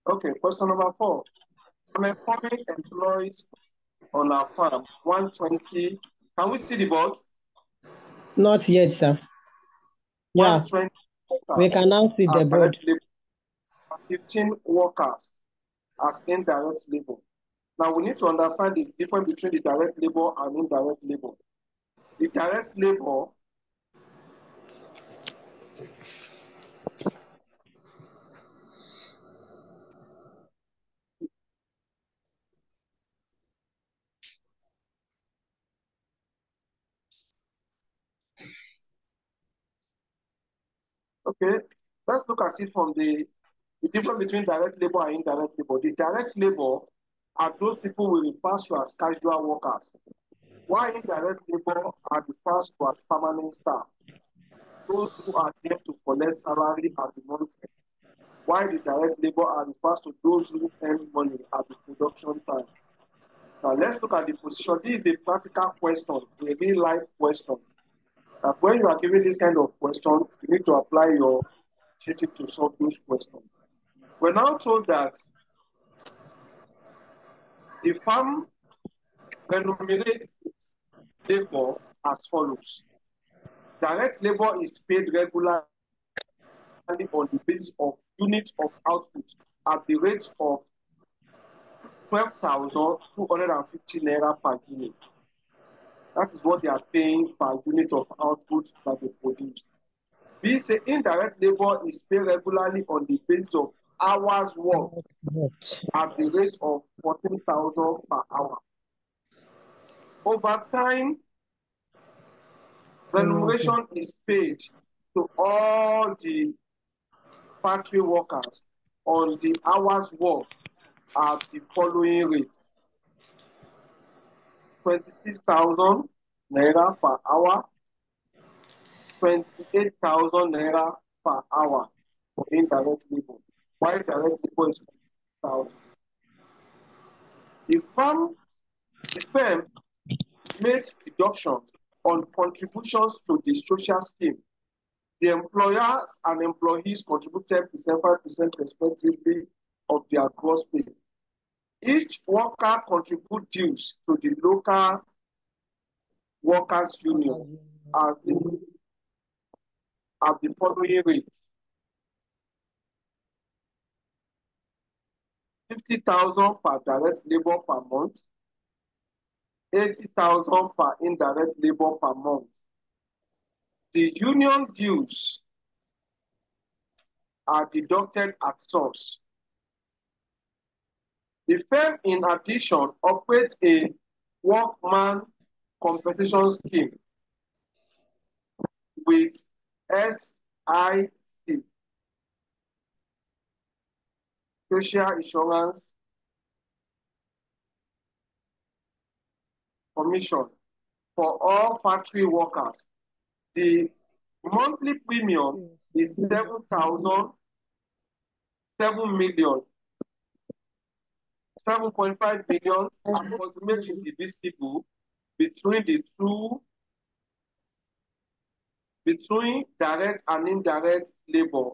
Okay, question number 4. An farming employs on our farm 120. Can we see the board? Not yet, sir. Yeah, 120 we workers can now see the as board. direct labor, 15 workers as indirect labor. Now we need to understand the difference between the direct labor and indirect labor. The direct labor okay, let's look at it from the difference between direct labor and indirect labor. The direct labor are those people we refer to as casual workers, while indirect labor are referred to as permanent staff, those who are there to collect salary at the month end, while the direct labor are referred to those who earn money at the production time. Now let's look at the position. This is a practical question, a real life question. That when you are given this kind of question, you need to apply your initiative to solve those questions. We're now told that the farm remunerates its labor as follows. Direct labor is paid regularly on the basis of units of output at the rate of 12,250 naira per unit. That is what they are paying per unit of output that they produce. We say indirect labor is paid regularly on the basis of hours worked at the rate of 14,000 per hour. Over time, remuneration is paid to all the factory workers on the hours worked at the following rate: 26,000 naira per hour, 28,000 naira per hour for indirect labor, while direct labor is 1,000. The firm makes deductions on contributions to the social scheme. The employers and employees contribute 10%, 5% respectively of their gross pay. Each worker contributes dues to the local workers' union at the following rate: 50,000 per direct labor per month, 80,000 per indirect labor per month. The union dues are deducted at source. The firm, in addition, operates a workman compensation scheme with SIC, Social Insurance Commission, for all factory workers. The monthly premium is 7,000, 7.5 million, approximately divisible between direct and indirect labor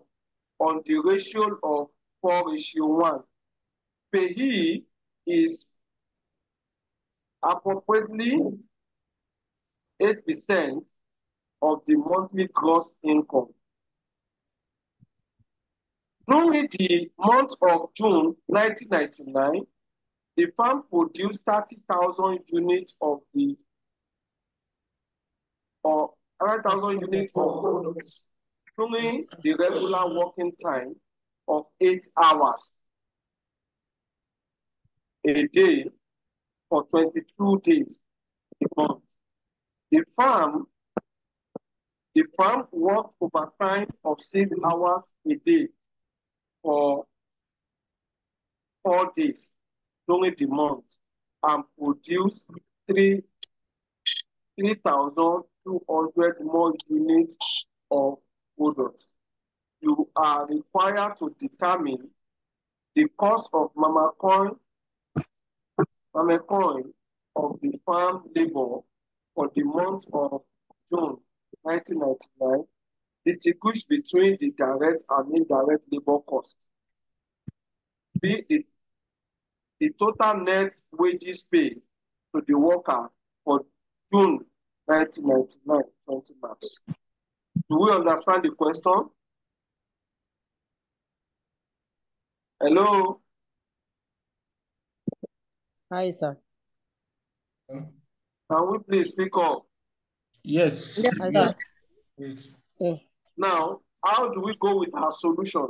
on the ratio of 4:1. Payee is appropriately 8% of the monthly gross income. During the month of June 1999, the farm produced 30,000 units of products during the regular working time of 8 hours a day for 22 days a month. The farm worked overtime of 6 hours a day for 4 days during the month and produced 3,200 more units of products. You are required to determine the cost of mama coin of the farm labor for the month of June 1999, distinguish between the direct and indirect labor costs. be the total net wages paid to the worker for June 1999, 20 marks. Do we understand the question? Hello? Hi, sir. Can we please speak up? Yes. Hi, Yes. sir. Now, how do we go with our solution?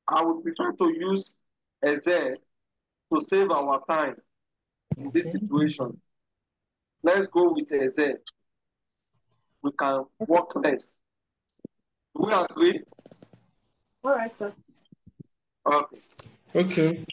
I would prefer to use Excel to save our time in this situation. Let's go with Excel. We can work less. Do we agree? All right, sir. Okay. Okay.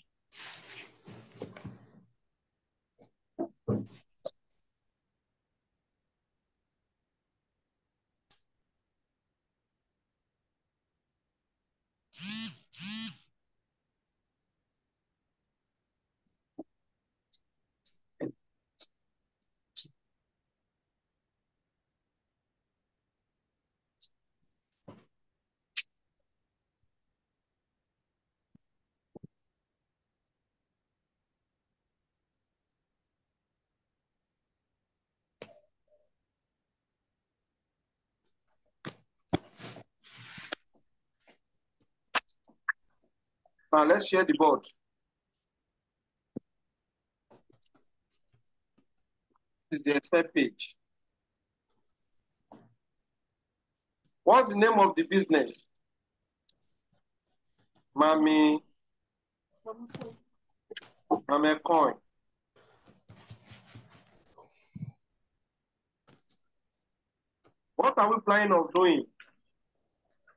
Now let's share the board. This is the Excel page. What's the name of the business? Mami Coin. What are we planning on doing?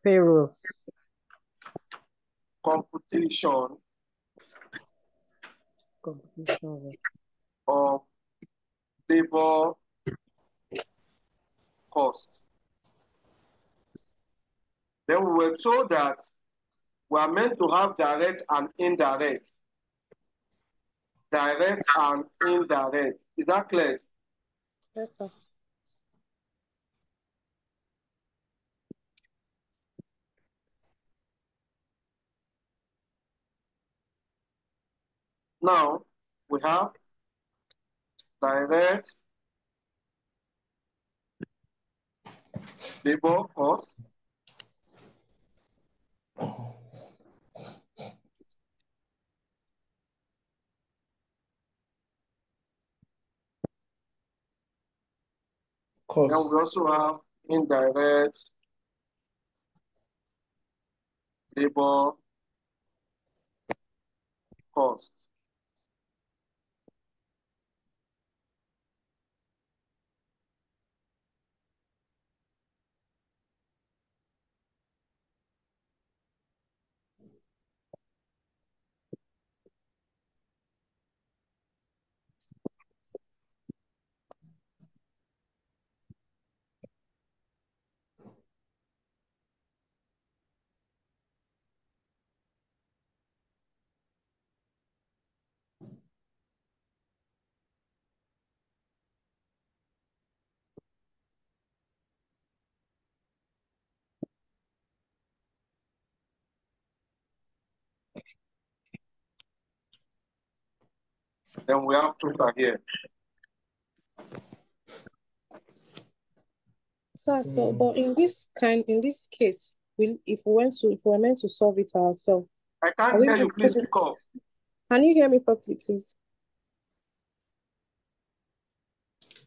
Payroll. Computation of labor cost. Then we were told that we are meant to have direct and indirect. Direct and indirect. Is that clear? Yes, sir. Now we have direct labor cost. Then we also have indirect labor cost. Then we have total here. Sir, so but in this case, if we're meant to solve it ourselves, I are can't we hear meant you. to Please put it? speak up. Can you hear me properly, please?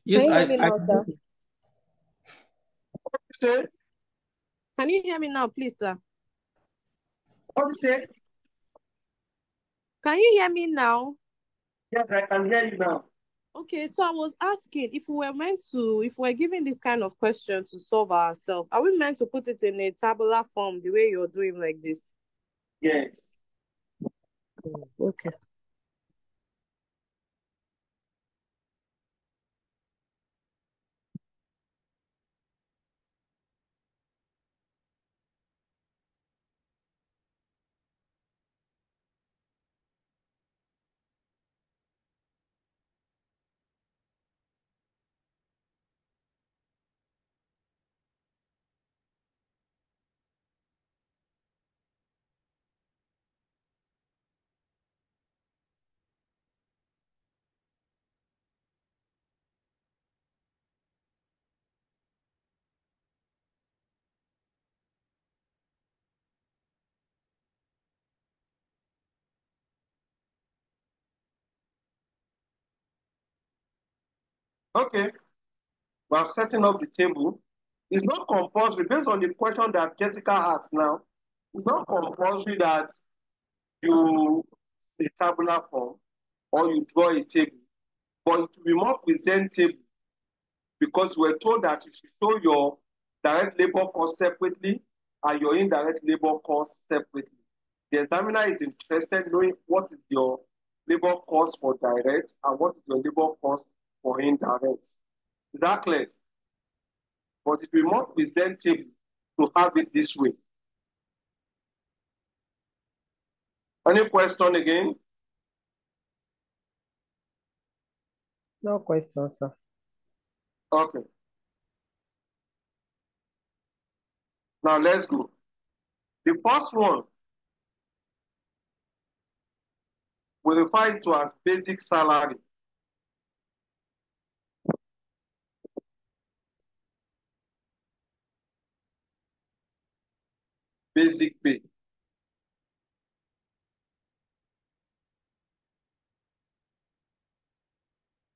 Yes, Can you hear me now, sir? What you say? Can you hear me now, please, sir? What you say? Can you hear me now? Yes, I can hear you now. Okay, so I was asking if we're given this kind of question to solve ourselves, are we meant to put it in a tabular form the way you're doing like this? Yes. Okay. Okay, we are setting up the table. It's not compulsory, based on the question that Jessica asked now, it's not compulsory that you a tabular form or you draw a table, but it will be more presentable because we're told that you should show your direct labor cost separately and your indirect labor cost separately. The examiner is interested in knowing what is your labor cost for direct and what is your labor cost for indirect. Is that clear? But it will be more presentable to have it this way. Any question again? No question, sir. Okay. Now let's go. The first one, we refer it to as basic salary. Basic pay.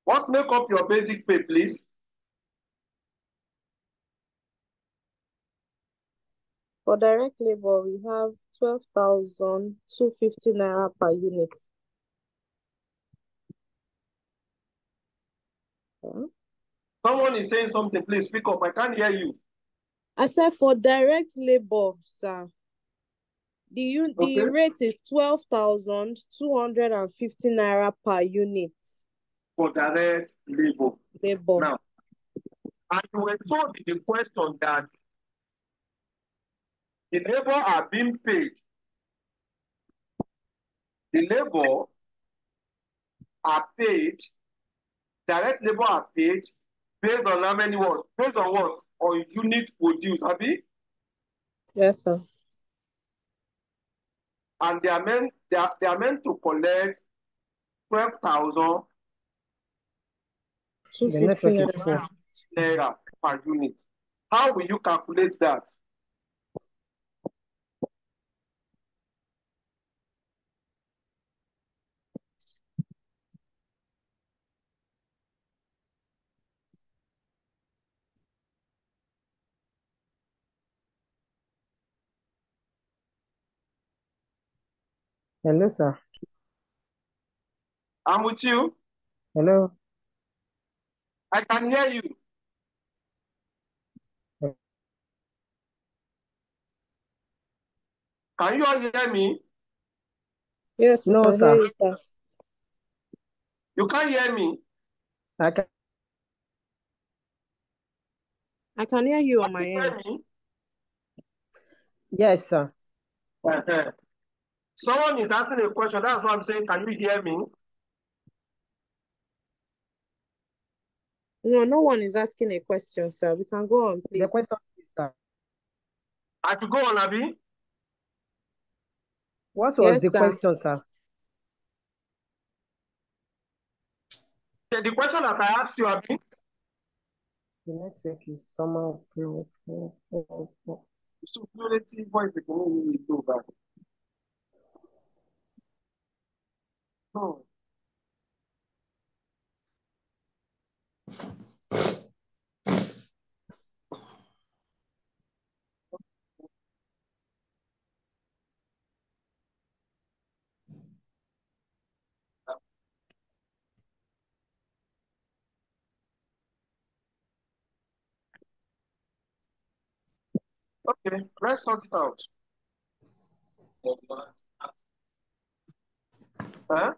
What make up your basic pay, please? For direct labor, we have 12,250 naira per unit. Huh? Someone is saying something, please speak up. I can't hear you. I said for direct labor, sir, the Okay. rate is 12,250 naira per unit. For direct labor. Labor. Now, and you were told in the question that the labor are being paid. The labor are paid, direct labor are paid based on how many what? Based on what? On unit produced, Abi? Yes, sir. And they are meant to collect 12,000 The 250 network is naira. poor. naira per unit. How will you calculate that? Hello, sir. I'm with you. Hello. I can hear you. Can you all hear me? Yes, we No, can sir. hear you, sir. You can't hear me. I can. I can hear you on Can my you hear end. me? Yes, sir. Someone is asking a question. That's why I'm saying, can you hear me? No, no one is asking a question, sir. We can go on, please. The question is, sir, I should go on, Abi. what was Yes, the sir. question, sir? The question that I asked you, Abi, The network is somehow. security voice the community do back. No. Okay, let's sort it out. Huh?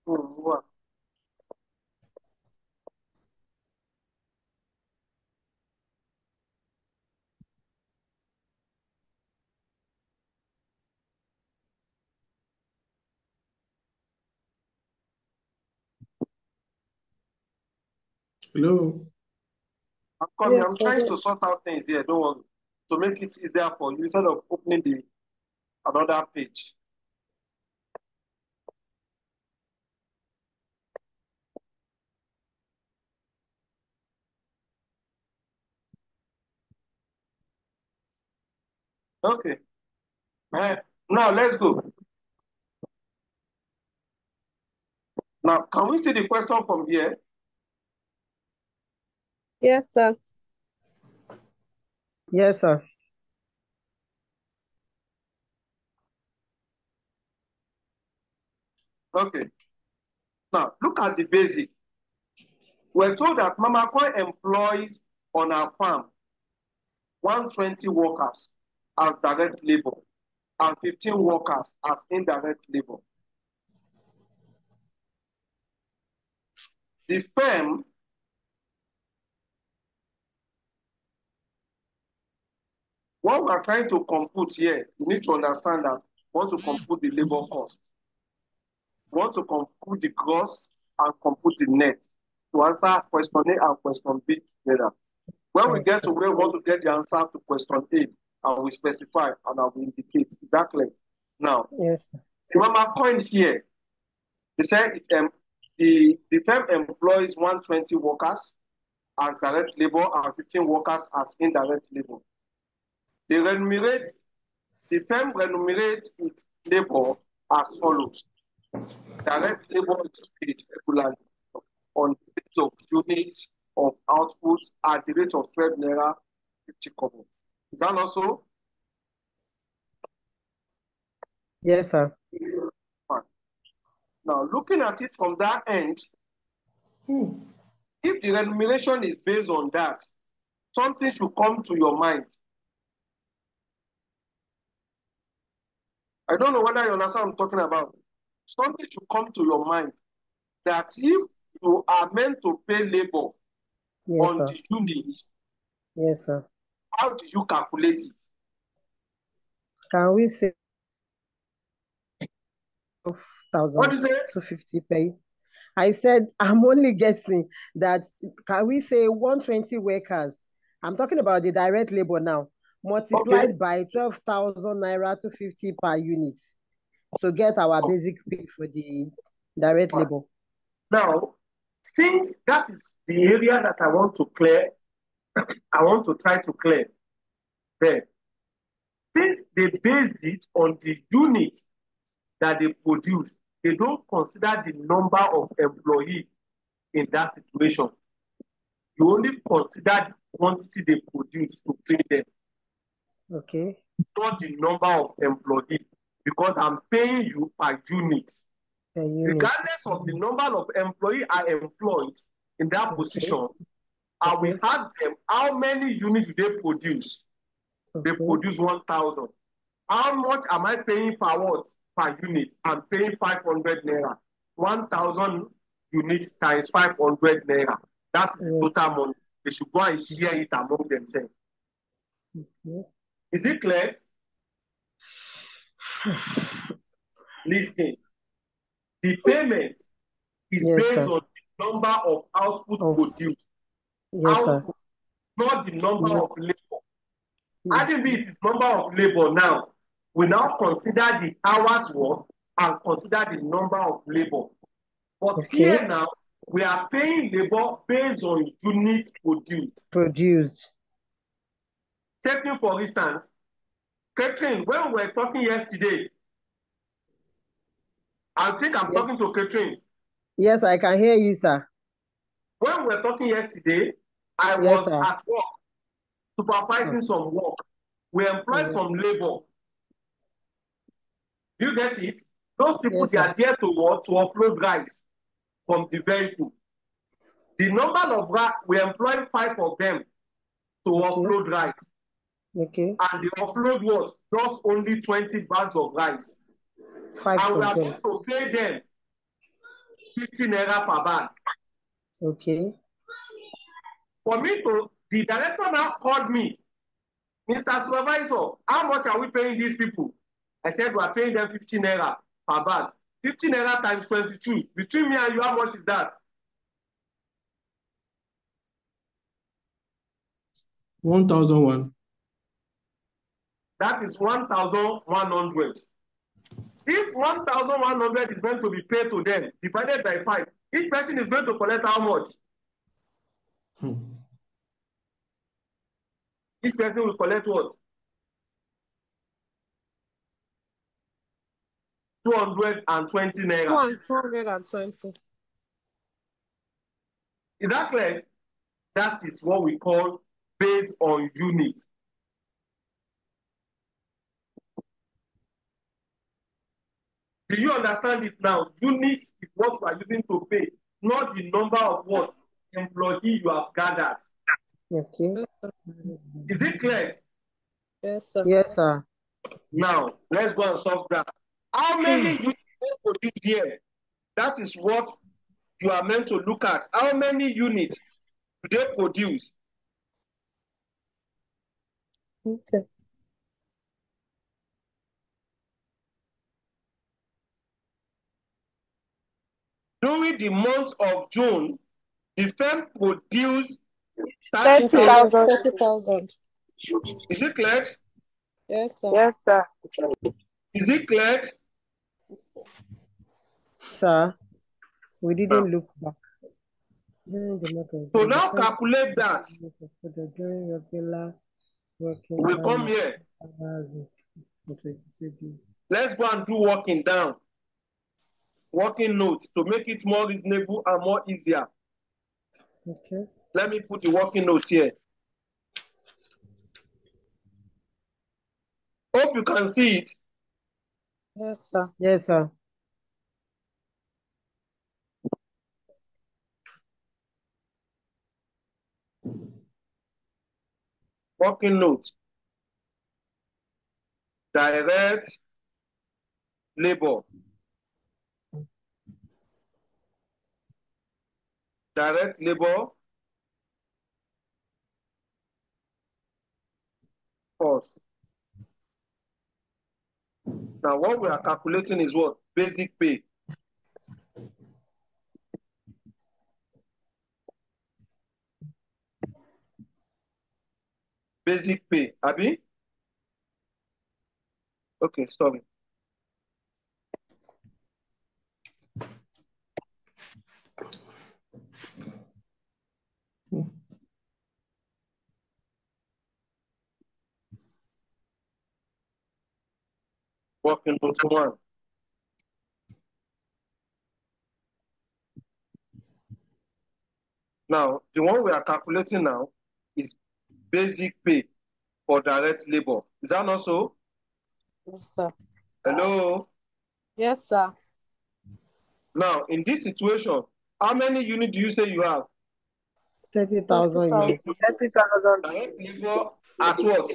What? Hello. I'm coming. Yes, I'm we're trying good. to sort out things here. Don't worry. To make it easier for you instead of opening the another page. Okay. Now let's go. Now, can we see the question from here? Yes, sir. Yes, sir. Okay. Now, look at the basic. We're told that Mama Coin employs on her farm 120 workers as direct labor and 15 workers as indirect labor. The firm what we're trying to compute here, you need to understand that we want to compute the labor cost. We want to compute the gross and compute the net to answer question A and question B together. When we get to where we want to get the answer to question A, and we specify and I will indicate exactly. Now, Yes. remember point here, they say the firm employs 120 workers as direct labor and 15 workers as indirect labor. The firm remunerates its labor as follows. Direct labor is paid regularly on the basis of units of output at the rate of 12 naira 50 kobo. Is that not so? Yes, sir. Fine. Now, looking at it from that end, if the remuneration is based on that, something should come to your mind. I don't know whether you understand what I'm talking about. Something should come to your mind that if you are meant to pay labor Yes, on sir. the units, Yes, sir. how do you calculate it? Can we say What do you say? 250 per? I said I'm only guessing that. Can we say 120 workers? I'm talking about the direct labor now, multiplied by 12,000 naira 250 per unit to get our basic pay for the direct labor. Now, since that is the area that I want to clear, I want to try to clear. Then, since they based it on the unit that they produce, they don't consider the number of employees in that situation. You only consider the quantity they produce to pay them, Okay. not the number of employees, because I'm paying you per unit. Per unit. Regardless of the number of employees I employed in that position, I will ask them how many units do they produce. They produce 1,000. How much am I paying per what? Per unit? I'm paying 500 naira. 1,000 units times 500 naira. That is the total money. They should go and share it among themselves. Is it clear? Listen. The payment is based on the number of output produced. Output, not the number of labor. Adding it is number of labor now. We now consider the hours worked and consider the number of labor. But here now, we are paying labor based on unit produced. Taking for instance, Catherine, when we were talking yesterday, I think I'm talking to Catherine. Yes, I can hear you, sir. When we were talking yesterday, I was at work, supervising some work. We employ some labor. You get it? Those people, they are there to work, to offload rice from the vehicle. The number of rice, we employ 5 of them to offload rice. And the offload was just only 20 bags of rice. 5 and we are them. going to pay them 50 naira per bag. For me to, the director now called me, Mr. Supervisor, how much are we paying these people? I said, we are paying them 50 naira per bag. 50 naira times 22. Between me and you, how much is that? 1,001. That is 1,100. If 1,100 is going to be paid to them, divided by 5, each person is going to collect how much? Each person will collect what? 220 naira. 220. Is that clear? That is what we call based on units. Do you understand it now? Units is what we are using to pay, not the number of what employee you have gathered. Okay. Is it clear? Yes, sir. Yes, sir. Now, let's go and solve that. How many units for this year? That is what you are meant to look at. How many units do they produce? Okay. During the month of June, the firm produced 30,000. 30,000. 30,000. Is it clear? Yes, sir. Yes, sir. Is it clear? Sir, we didn't look back. During the month of So June, now the calculate that. during regular working We come here. hours for 22 days. Let's go and do working down. Working notes to make it more reasonable and more easier. Okay. Let me put the working notes here. Hope you can see it. Yes, sir. Yes, sir. Working notes. Direct labor. Direct labor cost. Now what we are calculating is what? Basic pay. Basic pay. Abi? Okay, sorry. Working note one. Now, the one we are calculating now is basic pay for direct labor. Is that not so? Yes, sir. Hello? Yes, sir. Now, in this situation, how many units do you say you have? 30,000 30,000. units. 30,000. Direct labor at what?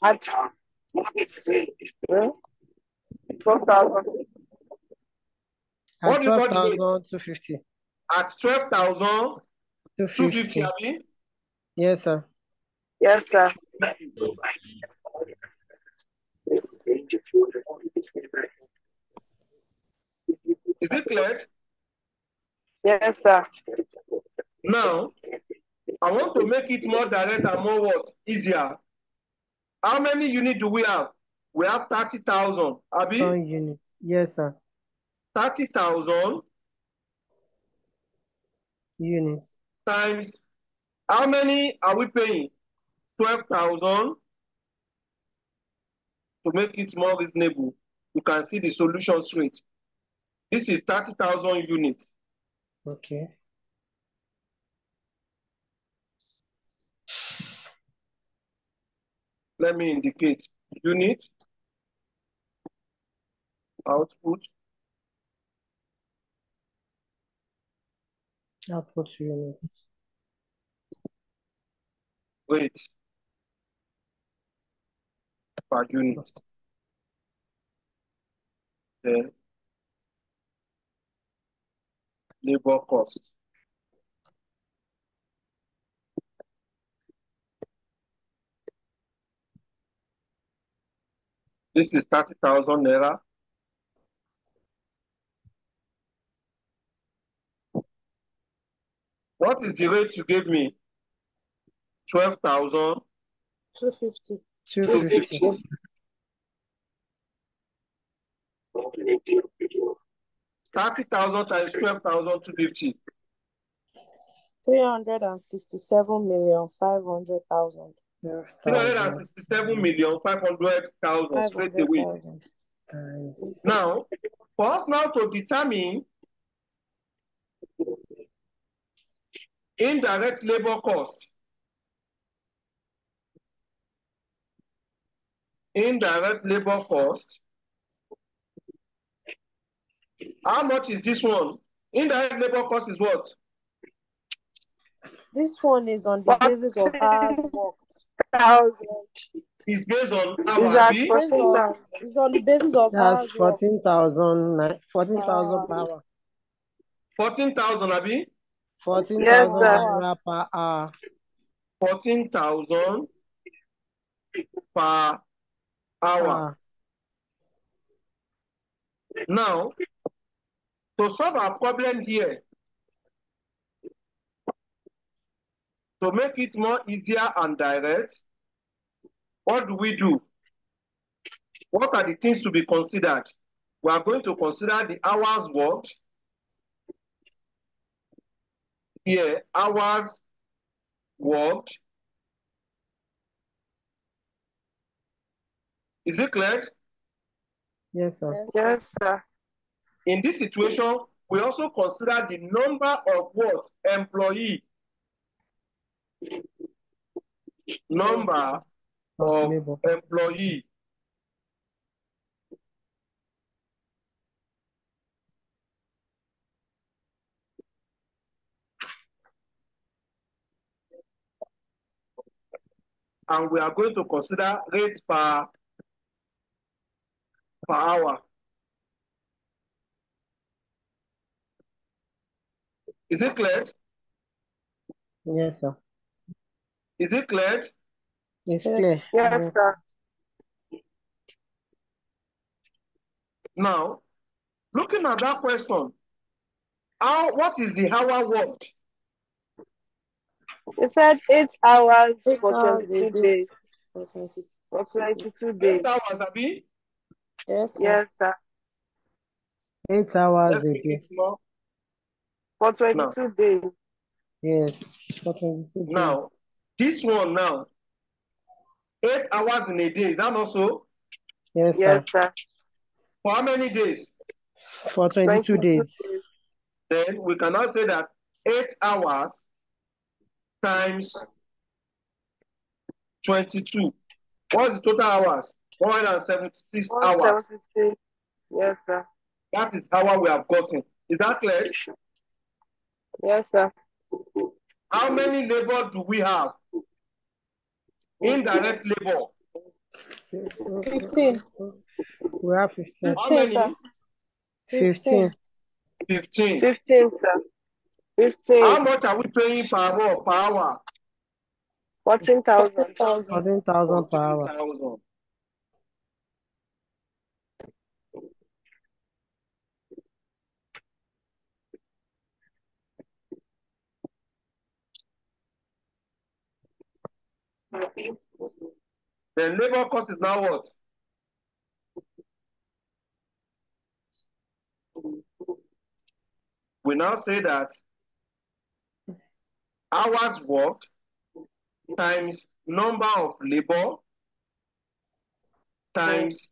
At 12,000. At What do you call the rate? 12,250. At 12,250, 250. Abi? Yes, sir. Yes, sir. Is it clear? Yes, sir. Now, I want to make it more direct and more what? Easier. How many units do we have? We have 30,000. Abi? 10 units. Yes, sir. 30,000 Units. times how many are we paying? 12,000. To make it more reasonable, you can see the solution straight. This is 30,000 units. Okay. Let me indicate unit, output, Output units. rate per unit. Then labor cost. This is 30,000 naira. What is the rate you gave me? 12,000. 250. 250. 30,000 times 12,250. 367,500,000. 367,500,000 straight away. 500,000. Times. Now, for us now to determine Indirect labor cost. Indirect labor cost. How much is this one? Indirect labor cost is what? This one is on the basis of hours worked. 14,000. It's based on Is hour, that B? 14,000? It's on the basis of That's hours worked. 14,000 14,000 per hour. 14,000, Abi? Yes, 14,000 sir. naira per hour. 14,000 per hour. Now, to solve our problem here, to make it more easier and direct, what do? What are the things to be considered? We are going to consider the hours worked. Here, hours worked. Is it clear? Yes, sir. Yes, sir. In this situation, we also consider the number of what? Employee. Number of Labor. employee. And we are going to consider rates per hour. Is it clear? Yes, sir. Is it clear? It's Yes. clear. Yes, sir. Now, looking at that question, what is the hour worked? You said 8 hours 8 for hours 22 a day. days. For 22. For 22 days. 8 hours, Abi? Yes, sir. Yes, sir. 8 hours Let's a make day. it more. For 22 days. Yes, for 22 days. Now, this one now, 8 hours in a day, is that not so? Yes, Yes, sir. sir. For how many days? For 22 days. Then we cannot say that 8 hours times 22. What's the total hours? 176 hours. 176. Yes, sir. That is how we have gotten. Is that clear? Yes, sir. How many labor do we have? Indirect labor. 15. We have 15. How 15, many? sir. 15. 15. 15, sir. 15. How much are we paying per hour? 14,000. 14,000. 14,000 per hour. 14,000. Then labor cost is now what? We now say that hours worked times number of labor times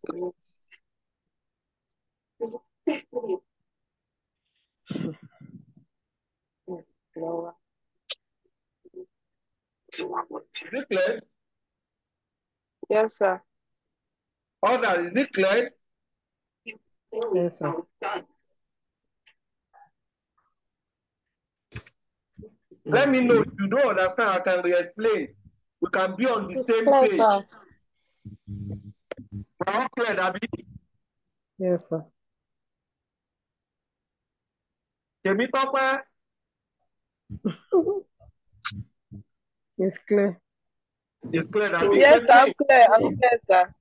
Lower. Is it clear? Yes, sir. Others, is it clear? Yes, sir. Let me know if you don't understand, I can re-explain. We can be on the It's same clear, page. sir. We're all clear, Abi? Yes, sir. Temitope? It's clear. It's clear, Abi? Yes, sir. I'm clear. I'm clear, sir.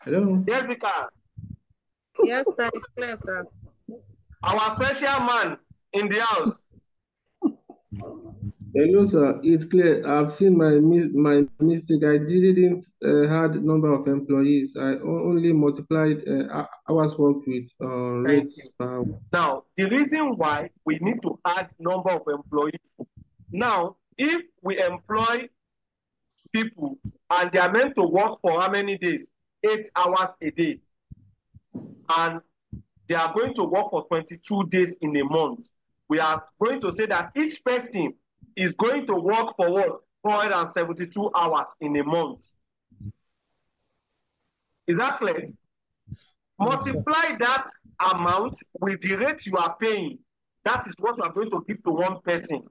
Hello. Jessica, Yes, sir. It's clear, sir. our special man in the house. Hello, sir. It's clear. I've seen my mistake. I didn't had number of employees. I only multiplied hours worked with rates per hour. Now, the reason why we need to add number of employees. Now, if we employ people and they are meant to work for how many days? 8 hours a day. And they are going to work for 22 days in a month. we are going to say that each person is going to work for what? 472 hours in a month. Is that clear? Multiply that amount with the rate you are paying. That is what you are going to give to one person.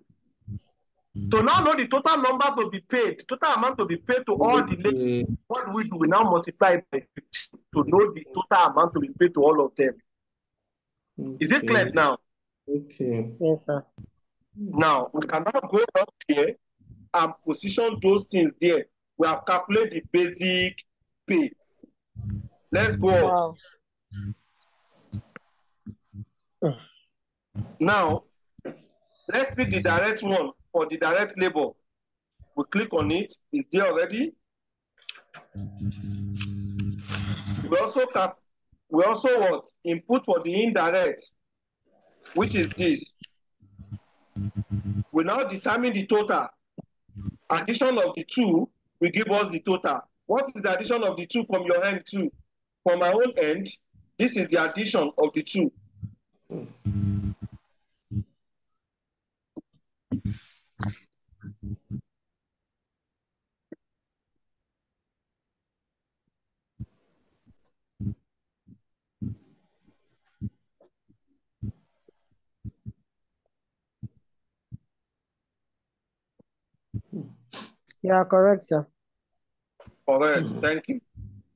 So now know the total number to be paid, total amount to be paid to all the ladies. What we do, we now multiply it by 15 to know the total amount to be paid to all of them. Is it clear now? Okay. Yes, sir. Now, we can now go up here and position those things there. We have calculated the basic pay. Let's go up. Wow. Now, let's pick the direct one for the direct labor. We click on it. It's there already. We also what? Input for the indirect, which is this. We now determine the total. Addition of the two will give us the total. What is the addition of the two from your end too? From my own end, this is the addition of the two. You are correct, sir. Correct. Thank you.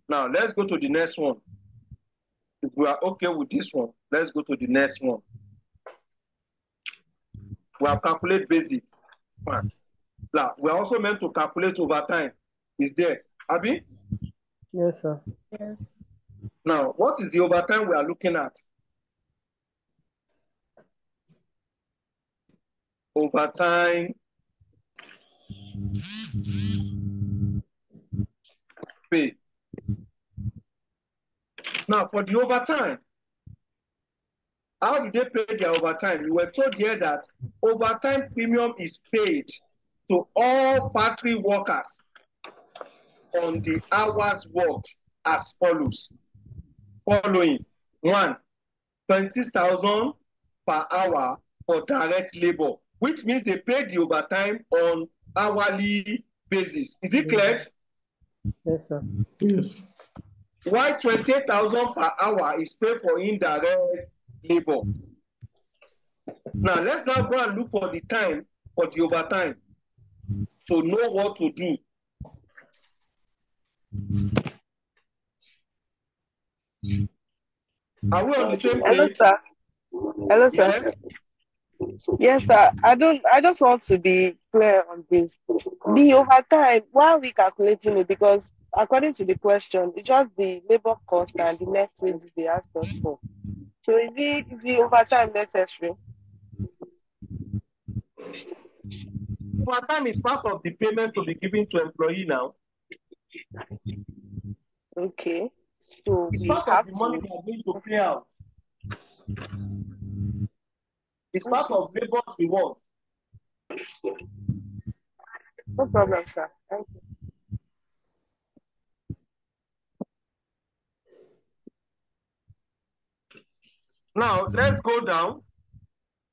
Now let's go to the next one. If we are okay with this one, let's go to the next one. We have calculate basic. Fine. Now, we are also meant to calculate overtime. Is there? Abi? Yes, sir. Yes. Now, what is the overtime we are looking at? Overtime pay. Now, for the overtime, how do they pay their overtime? We were told here that overtime premium is paid to all factory workers on the hours worked as follows. Following: 1, 26,000 per hour for direct labor, which means they pay the overtime on hourly basis. Is it clear? Yes, sir. Yes. Why 28,000 per hour is paid for indirect labor? Now let's now go and look for the time for the overtime to know what to do. Are we on the same Hello, page? sir. Hello, sir. Yes. Yes, sir. I just want to be clear on this. The overtime, why are we calculating it? Because according to the question, it's just the labor cost and the net wages they asked us for. So is the overtime necessary? Overtime is part of the payment to be given to employee now. Okay. So It's we part of have the money to. they are going to pay out. It's part of labor's reward. No problem, sir. Thank you. Now let's go down.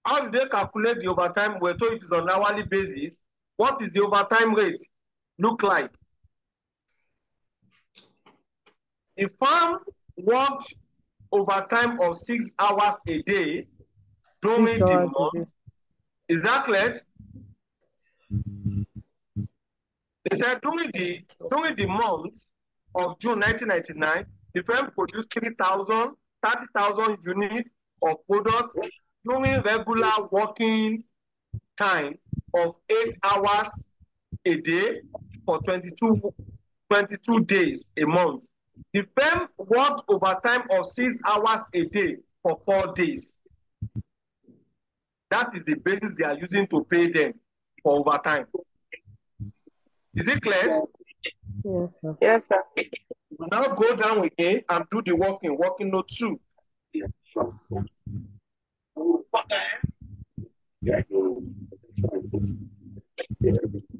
How do they calculate the overtime? We're told it is on hourly basis. What is the overtime rate look like? The firm worked overtime of 6 hours a day during 6 the hours a day. month. Is that clear? They said during the month of June 1999, the firm produced 30,000 units of products during regular working time of 8 hours a day for 22 days a month. The firm worked overtime of 6 hours a day for 4 days. That is the basis they are using to pay them for overtime. Is it clear? Yes, sir. Yes, sir. We now go down again and do the working note 2.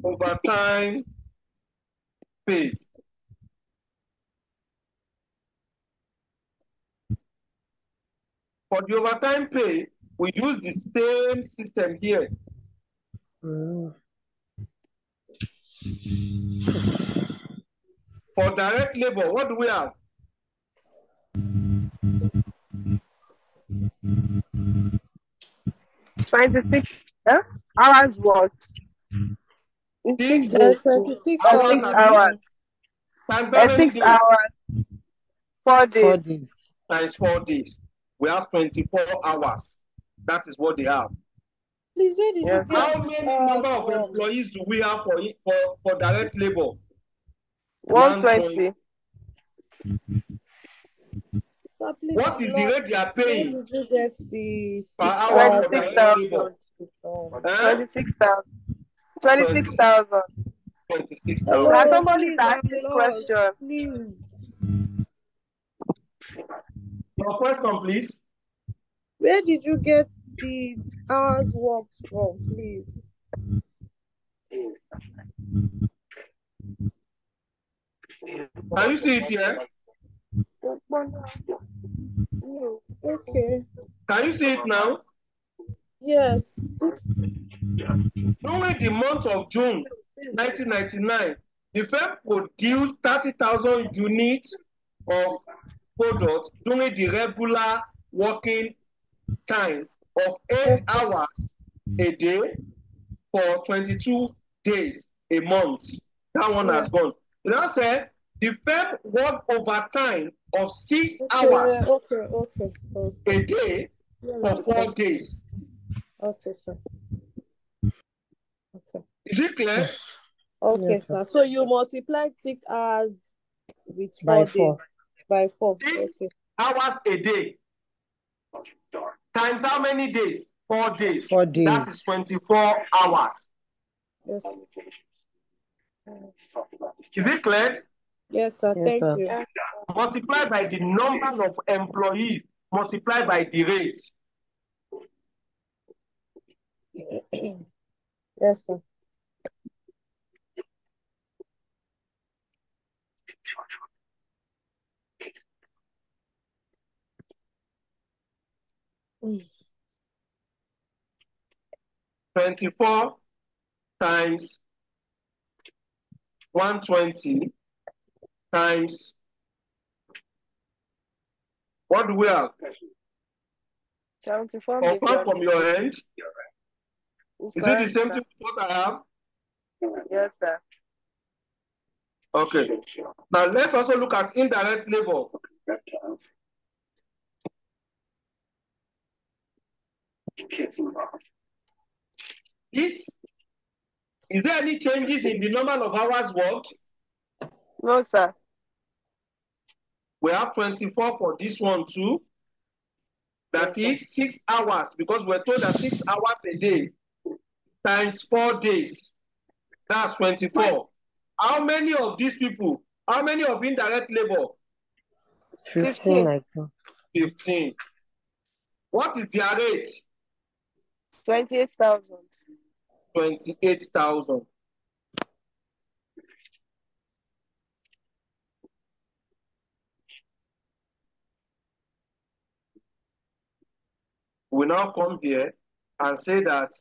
Overtime pay. For the overtime pay, We use the same system here. For direct labor, what do we have? Hours worked. 6 There's 26 hours hours. times how many 6 days? hours. 4 days. 4 days. Times 4 days. We have 24 hours. That is what they have. Please, where did you get How many number of from? employees do we have for direct labor? 120. Sir, please, What is the rate they are where paying did you get the 6 per hour for direct 26,000. labor? 26,000. 26,000. 26,000. Now somebody is Please, I'm asking lost. question. Please. Your question, please. Where did you get the hours worked from, please? Can you see it here? Okay. Can you see it now? Yes, 6. During the month of June 1999, the firm produced 30,000 units of products during the regular working time of 8 hours a day for 22 days a month. That one has gone. You know, said the firm worked overtime of 6 hours a day for 4 days. Okay, sir. Okay. Is it clear? Okay, Yes, sir. So you multiplied 6 hours with 4 By days. 4. By 4. 6 Okay. hours a day. Times how many days? 4 days. 4 days. That is 24 hours. Yes. Is it clear? Yes, sir. Yes, Thank sir. you. Multiply by the number of employees, multiply by the rate. Yes, sir. Mm. 24 times 120 times, what do we have? 74 Confirm from million. your end. Is it the same thing with what I have? Yes, sir. Okay. Now let's also look at indirect labor. Is there any changes in the number of hours worked? No, sir. We have 24 for this one too. That is 6 hours, because we're told that 6 hours a day times 4 days. That's 24. How many of these people, how many of indirect labor? 15, I think. 15. What is their rate? 28,000. 28,000. We now come here and say that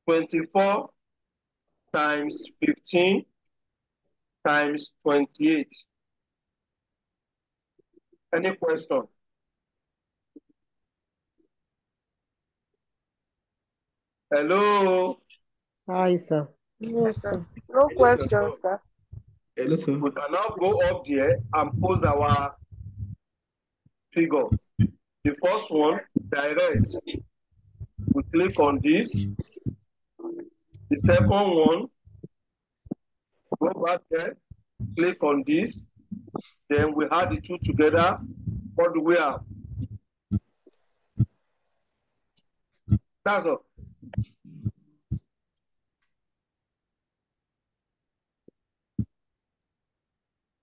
24 times 15 times 28. Any question? Hello? Hi, sir. No, sir. No questions, sir. Hello, sir. We can now go up there and pose our figure. The first one, direct. We click on this. The second one, go back there, click on this. Then we add the two together. What do we have? That's all.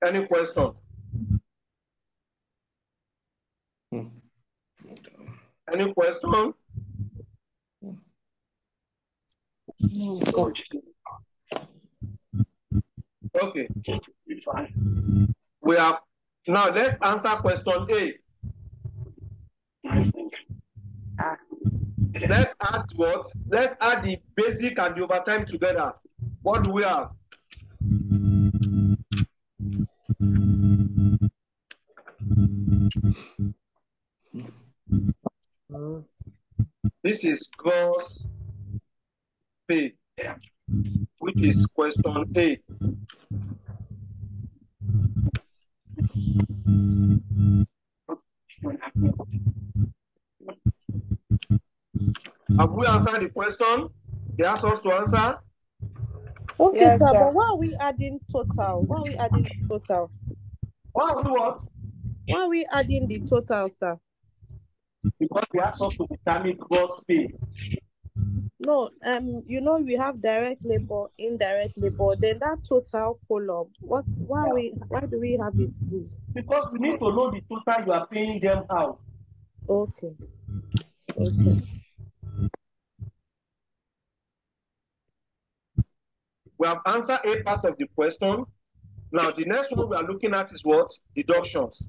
Any question? Any question? Okay. We have now. Let's answer question A. Let's add what? Let's add the basic and the overtime together. What do we have? This is gross pay, which is question A. Have we answered the question? They asked us to answer. Okay, Yes, sir, sir. but why are we adding total? Why are we adding total? What? Why are we adding the total, sir? Because they asked us to determine gross pay. No, you know, we have direct labor, indirect labor, then that total column. Why do we have it, please? Because we need to know the total you are paying them out. Okay. We have answered a part of the question. Now, the next one we are looking at is what? Deductions.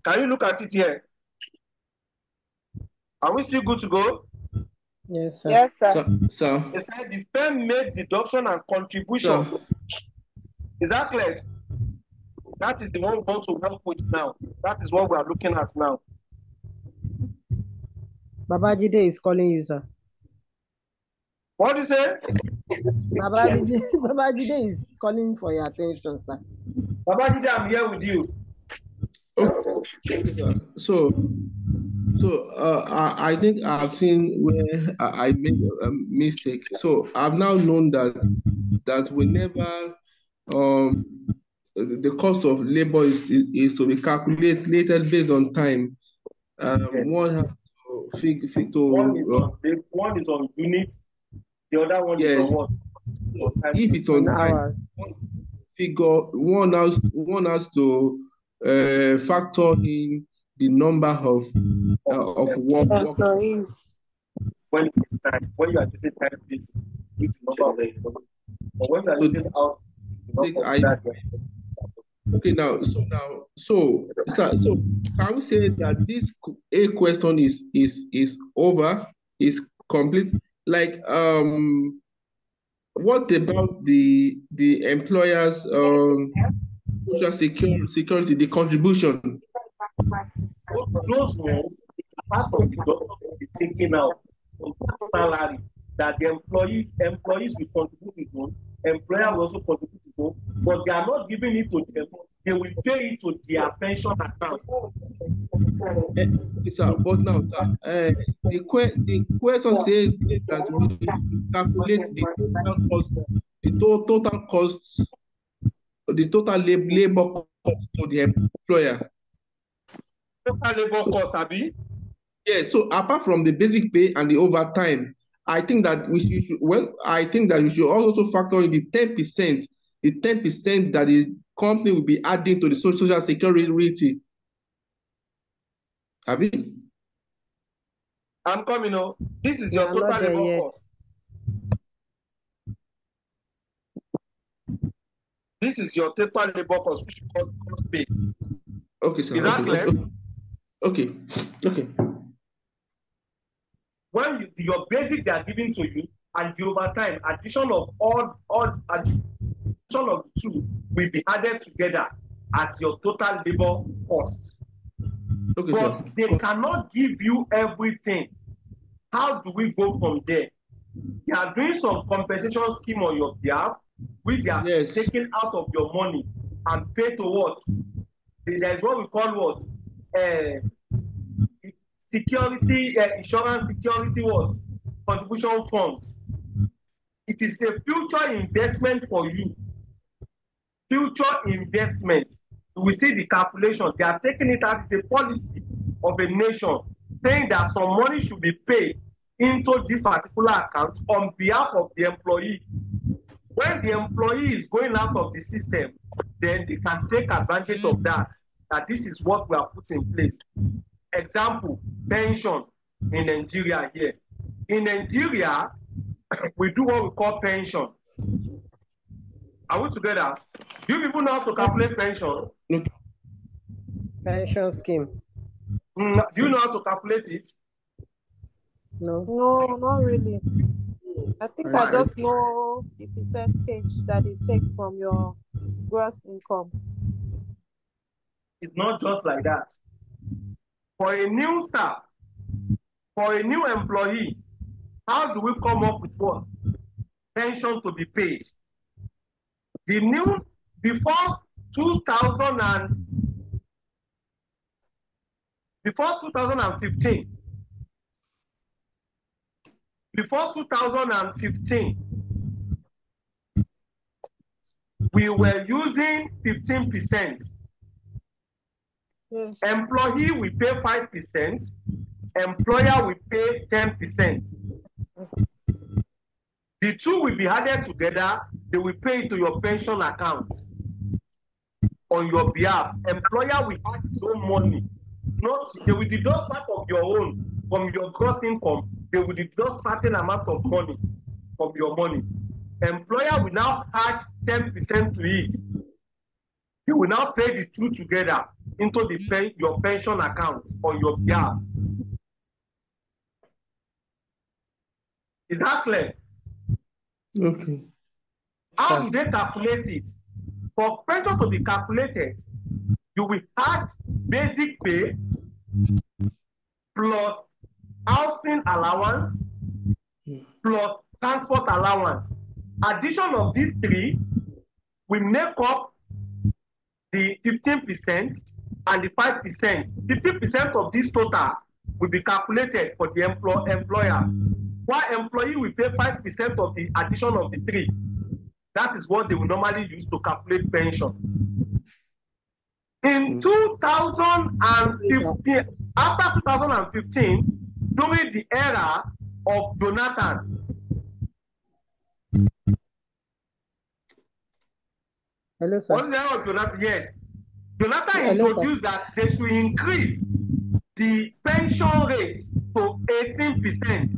Can you look at it here? Are we still good to go? Yes, sir. Yes, sir. So, It said the firm made deduction and contribution. so, Is that clear? That is the one we want to work with now. That is what we are looking at now. Babajide is calling you, sir. What do you say? Babajide is calling for your attention, sir. Babajide, I'm here with you. okay, so I think I've seen where I made a mistake. So I've now known that whenever the cost of labor is to be calculated based on time, one has to One is on unit, the other one yes. is on what? If it's on hours. figure, one has to factor in the number of work. Employees. When it's time, when you are using time, please use the number of employees. But when you are using out, okay, now, so can we say that this A question is over, is complete? Like, what about the employers' social security, the contribution? Those ones, part of the doctor will be taken out of salary that the employees will contribute his own, employer will also contribute his own, but they are not giving it to them. They will pay it to their pension account. Sir, but now, the question says that we calculate the total cost, the total labor cost to the employer. Total labor cost, Abi? Yeah, so apart from the basic pay and the overtime, I think that we should also factor in the 10%, that the company will be adding to the social security. Abi? I'm coming on. This is your total labor cost. This is your total labor cost, which you call cost pay. Okay, sir. Is that clear? Okay. When your basic they are giving to you and the overtime, addition of addition of the two will be added together as your total labor cost. Okay, but sir. They cannot give you everything. How do we go from there? They are doing some compensation scheme on your behalf, which they are taking out of your money and pay to what? There is what we call what? Security, insurance security what? Contribution fund. It is a future investment for you. Future investment. We see the calculation. They are taking it as a policy of a nation, saying that some money should be paid into this particular account on behalf of the employee. When the employee is going out of the system, then they can take advantage of that this is what we are putting in place. Example, pension in Nigeria here. In Nigeria, we do what we call pension. Are we together? Do you people know how to calculate pension? Okay. Pension scheme. Do you know how to calculate it? No. No, not really. I think I Right. just know the percentage that they take from your gross income. It's not just like that. For a new staff, for a new employee, how do we come up with what? Pension to be paid. The new, before 2015, we were using 15%. Yes. Employee will pay 5%, employer will pay 10%. The two will be added together, they will pay into your pension account on your behalf. Employer will add his own money. Not, they will deduct part of your own from your gross income. They will deduct certain amount of money from your money. Employer will now add 10% to it. He will now pay the two together into your pension account on your behalf. Is that clear? Okay. How do they calculate it? For pension to be calculated, you will add basic pay plus housing allowance plus transport allowance. Addition of these three will make up the 15% and the 5%. 15% of this total will be calculated for the employers, while employee will pay 5% of the addition of the three. That is what they will normally use to calculate pension. In 2015, after 2015, during the era of Jonathan, Hello, sir. what's the era of Jonathan? Yes. Jonathan Hello, introduced that they should increase the pension rate to 18%.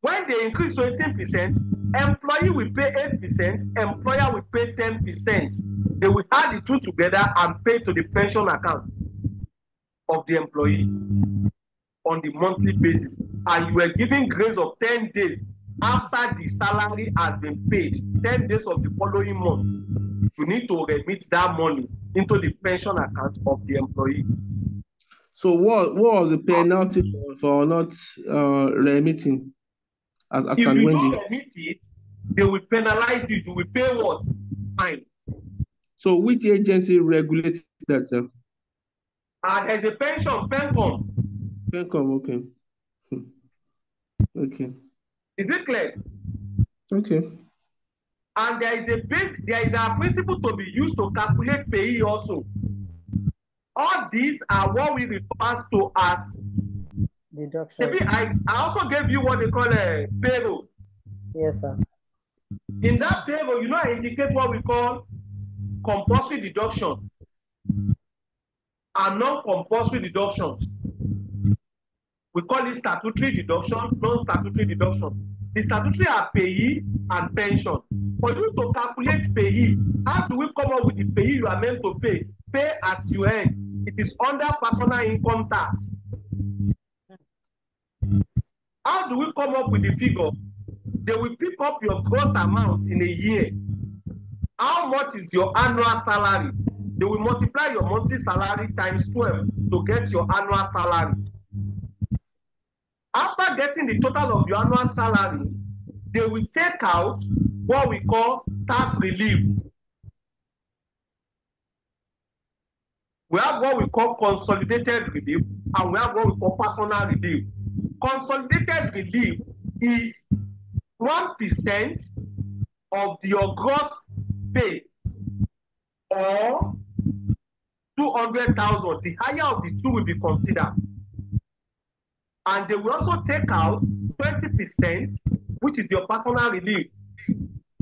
When they increase to 18%, employee will pay 8%, employer will pay 10%. They will add the two together and pay to the pension account of the employee on the monthly basis. And you were given grace of 10 days after the salary has been paid, 10 days of the following month. You need to remit that money into the pension account of the employee. So what was the penalty for not remitting? As if you don't remit it, they will penalize you. You will pay what? Fine. So which agency regulates that, sir? There's a pension, PENCOM. PENCOM, okay. Okay. Is it clear? Okay. And there is a principle to be used to calculate payee also. All these are what we refer to as deduction. maybe I also gave you what they call a payroll. Yes, sir. In that payroll, I indicate what we call compulsory deduction and non-compulsory deductions. We call it statutory deduction, non-statutory deduction. The statutory are payee and pension. For you to calculate payee, how do we come up with the payee you are meant to pay? Pay as you earn. It is under personal income tax. How do we come up with the figure? They will pick up your gross amount in a year. How much is your annual salary? They will multiply your monthly salary times 12 to get your annual salary. After getting the total of your annual salary, they will take out what we call tax relief. We have what we call consolidated relief, and we have what we call personal relief. Consolidated relief is 1% of your gross pay or 200,000. The higher of the two will be considered. And they will also take out 20%, which is your personal relief.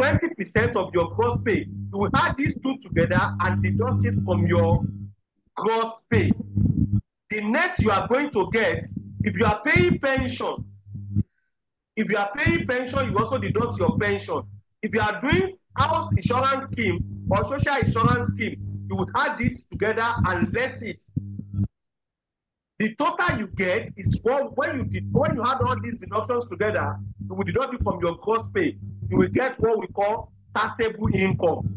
20% of your gross pay. You will add these two together and deduct it from your gross pay. The net you are going to get, if you are paying pension If you are paying pension, you also deduct your pension. If you are doing house insurance scheme or social insurance scheme, you would add it together and less it. The total you get is when you add all these deductions together, you will deduct it from your gross pay. You will get what we call taxable income.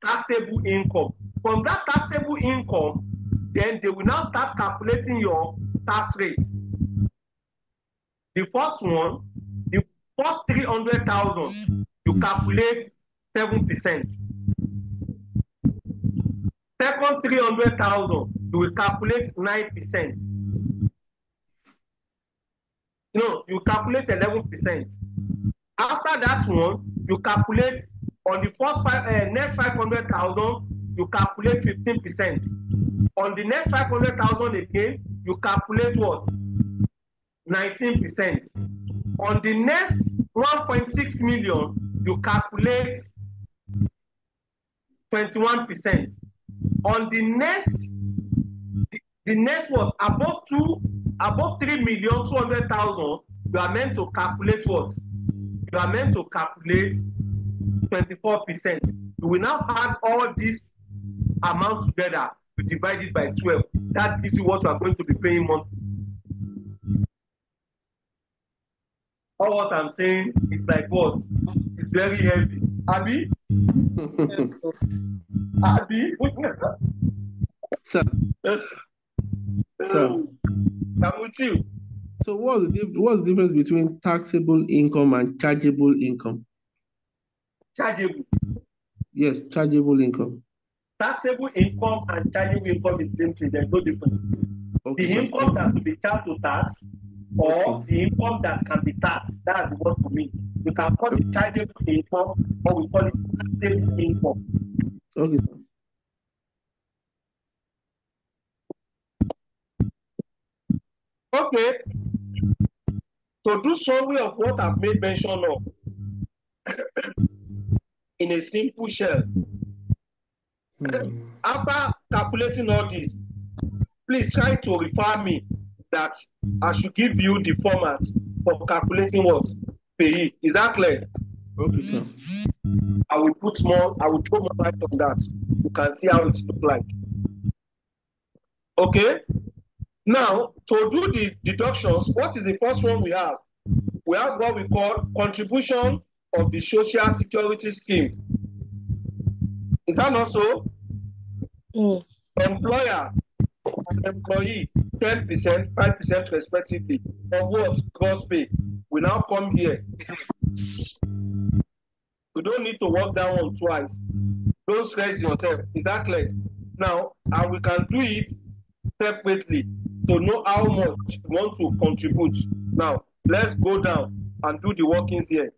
Taxable income. From that taxable income, then they will now start calculating your tax rate. The first one, the first 300,000, you calculate 7%. Second 300,000, you will calculate 9%. No, you calculate 11%. After that one, you calculate on the next 500,000, you calculate 15%. On the next 500,000 again, you calculate what? 19%. On the next 1.6 million, you calculate 21%. On the next one, above 3,200,000, you are meant to calculate what? You are meant to calculate 24%. You will now add all this amount together, you divide it by 12. That gives you what you are going to be paying monthly. All what I'm saying is like what? It's very heavy. Abi? Yes, sir. Abi? Sir, sir. I'm with you. So what's the difference between taxable income and chargeable income? Chargeable. Yes, chargeable income. Taxable income and chargeable income is the same thing. There's no difference. Okay, The sir. income that will be charged to tax or the income that can be taxed. That's the word for me. You can call it chargeable income or we call it taxable income. Okay, sir. Okay. To do summary of what I've made mention of in a simple shell. After calculating all this, please try to refer me that I should give you the format for calculating what pay. Is that clear? Okay, sir. I will throw more light on that. You can see how it looks like. Okay. Now, to do the deductions, what is the first one we have? We have what we call contribution of the social security scheme. Is that not so? Employer and employee, 10%, 5% respectively. Of what? Gross pay. We now come here. We don't need to work that one twice. Don't stress yourself. Is that clear? Now, and we can do it separately to know how much you want to contribute. Now, let's go down and do the workings here.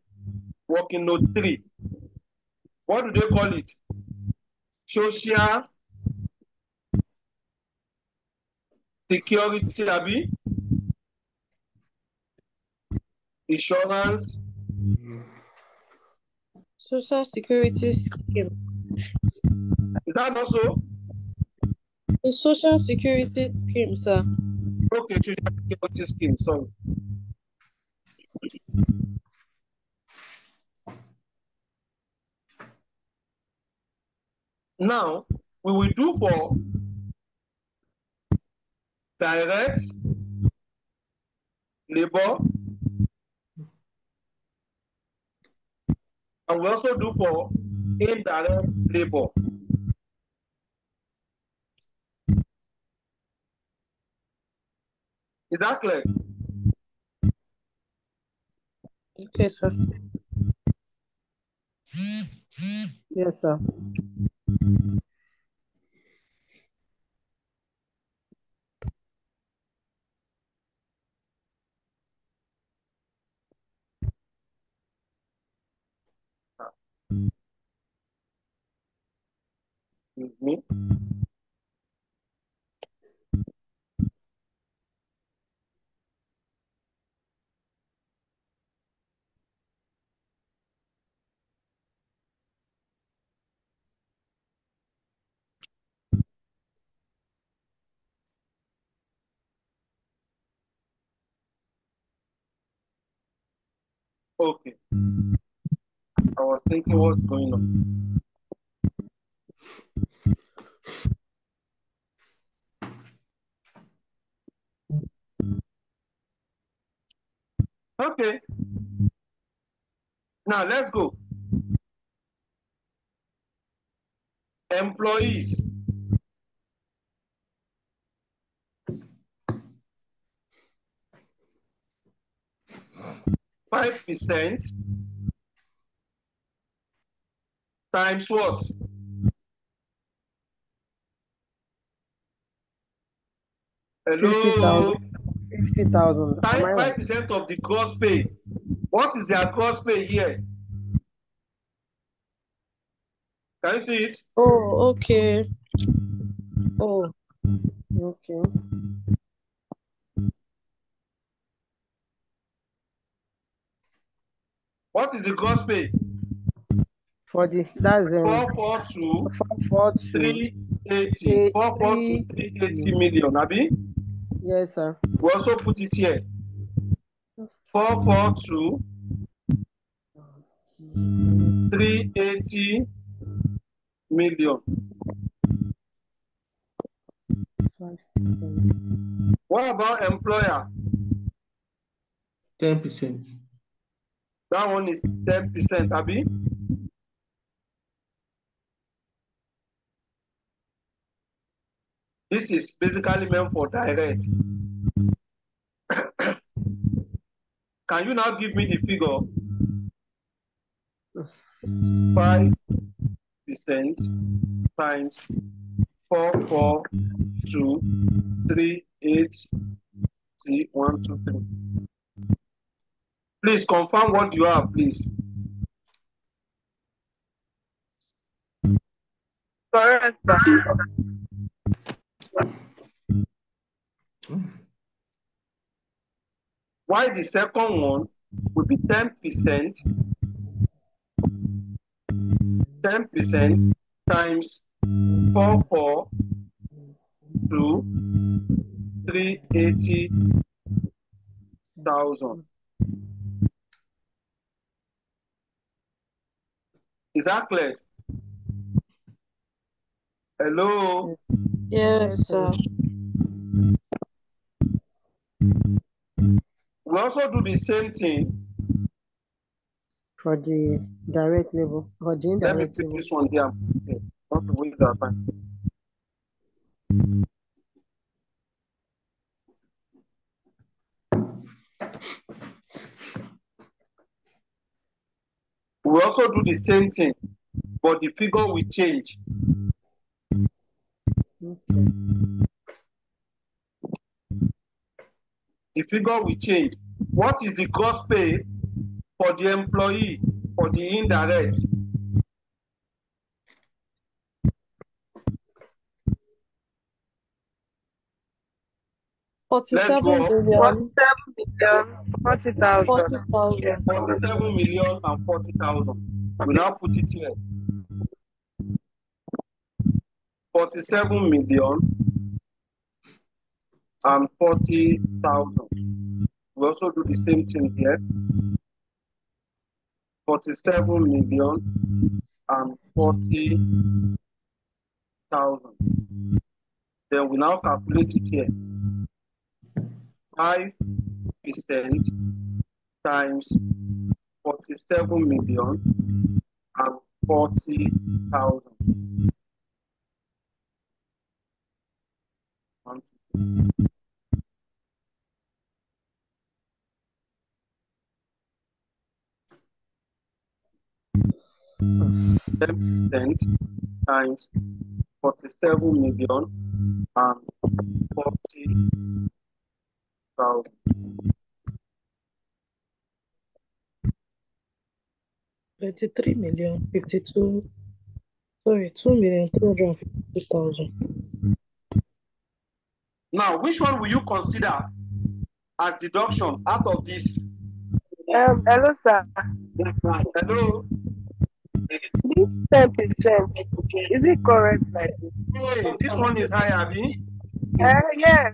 Working note 3. What do they call it? Social security, Abi? Insurance. Social security scheme. Is that not so? The social security scheme, sir. Okay, social security scheme, sorry. Now, we will do for direct labor, and we also do for indirect labor. Is that clear? Okay, sir. Yes, sir. Excuse me. Okay. I was thinking what's going on. Okay. Now let's go. Employees. %5 times what? Hello? 50,000. Am I right? 5% of the gross pay. What is their gross pay here? Can you see it? Oh, okay. Oh, Okay. What is the gross pay? That's 442 442 380. 442 380 million. Abi? Yes, sir. We also put it here. 442 380 million. 5%. What about employer? 10%. That one is 10%, Abi. This is basically meant for direct. Can you now give me the figure? 5% times 442 380 1 2 3. Please confirm what you have, please. Correct, sir. Why the second one will be 10%? 10% times 442 380,000. Is that clear? Hello? yes, sir. We also do the same thing. For the direct labor, for the Let me indirect pick labor. this one here. Okay. Not to waste our time. We also do the same thing, but the figure will change. Okay. The figure will change. What is the gross pay for the employee for the indirect? Let's 47 go up. million, 40,000. 40,000. 47 million and 40,000. We now put it here. 47 million and 40,000. We also do the same thing here. 47 million and 40,000. Then we now calculate it here. 5% times 47 million and 40,000. %, times 47 million and 40,000. 23 million, 52. Sorry, 2,350,000. Now, which one will you consider as deduction out of this? Hello, sir. Hello? This 10%, is it correct like this? Hey, this one is high, Abby. Yes.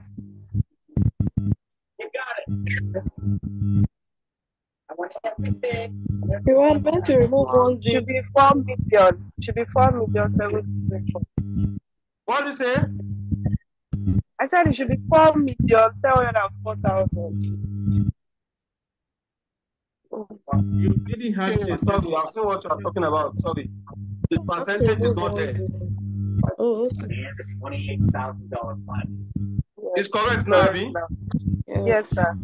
You are meant to remove 1 0. Should be 4 million. Should be 4,724,000. What do you say? I said it should be 4,704,000. You didn't have Okay, sorry, I've seen what you are talking about. Sorry. The Have to percentage is remove not 1 there. 0. Oh, okay. It's correct now, Abi? Yes, sir.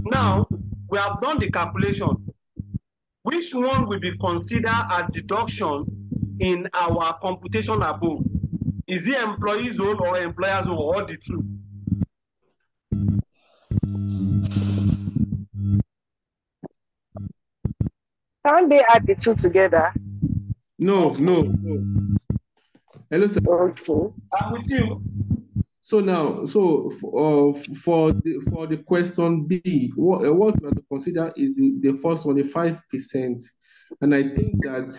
Now, we have done the calculation. Which one will be considered as deduction in our computation above? Is it employee's own or employer's own, or the two? Can't they add the two together? No. Hello, sir. Okay. I'm with you. So now, for the question B, what we have to consider is the first one, the 5%, and I think that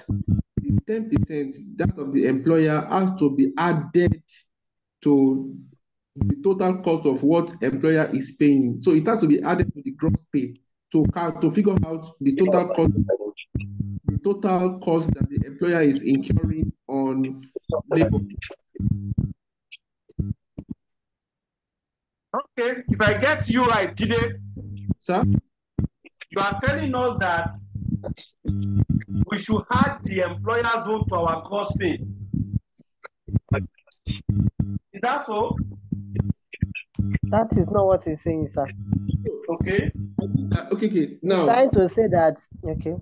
the 10%, that of the employer, has to be added to the total cost of what employer is paying. So it has to be added to the gross pay to figure out the total cost that the employer is incurring on labor. Okay, if I get you right, Jide, Sir? you are telling us that we should add the employer's own to our gross pay. Is that so? That is not what he's saying, sir. Okay. Okay. Now, trying to say that. Okay.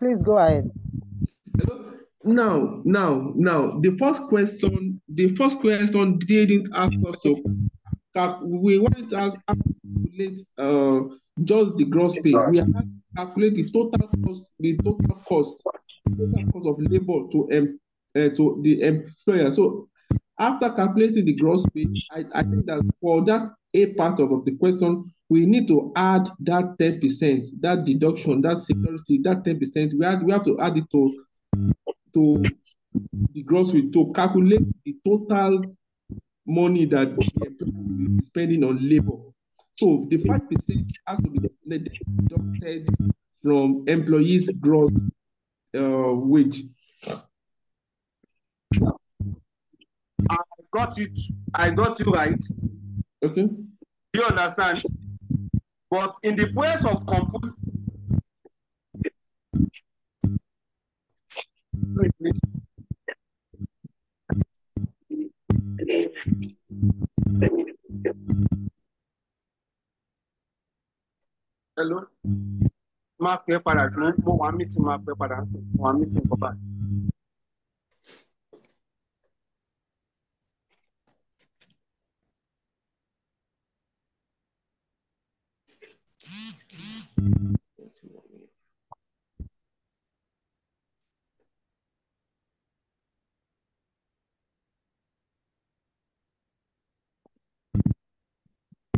Please go ahead. Now, the first question didn't ask us to. We wanted to ask to calculate just the gross pay. We have to calculate the total cost of labor to the employer. So after calculating the gross pay, I think that for that A part of the question, we need to add that 10%, that deduction, that security, that 10%. We have to add it to the gross rate to calculate the total money that the employer is spending on labor. So the 5% has to be deducted from employees' gross wage. I got you right. Okay. You understand? But in the place of compute, hello? Máa pẹ́ padà fún mo wà meeting máa pẹ́ padà sí mo wà meeting kọ́ báyìí.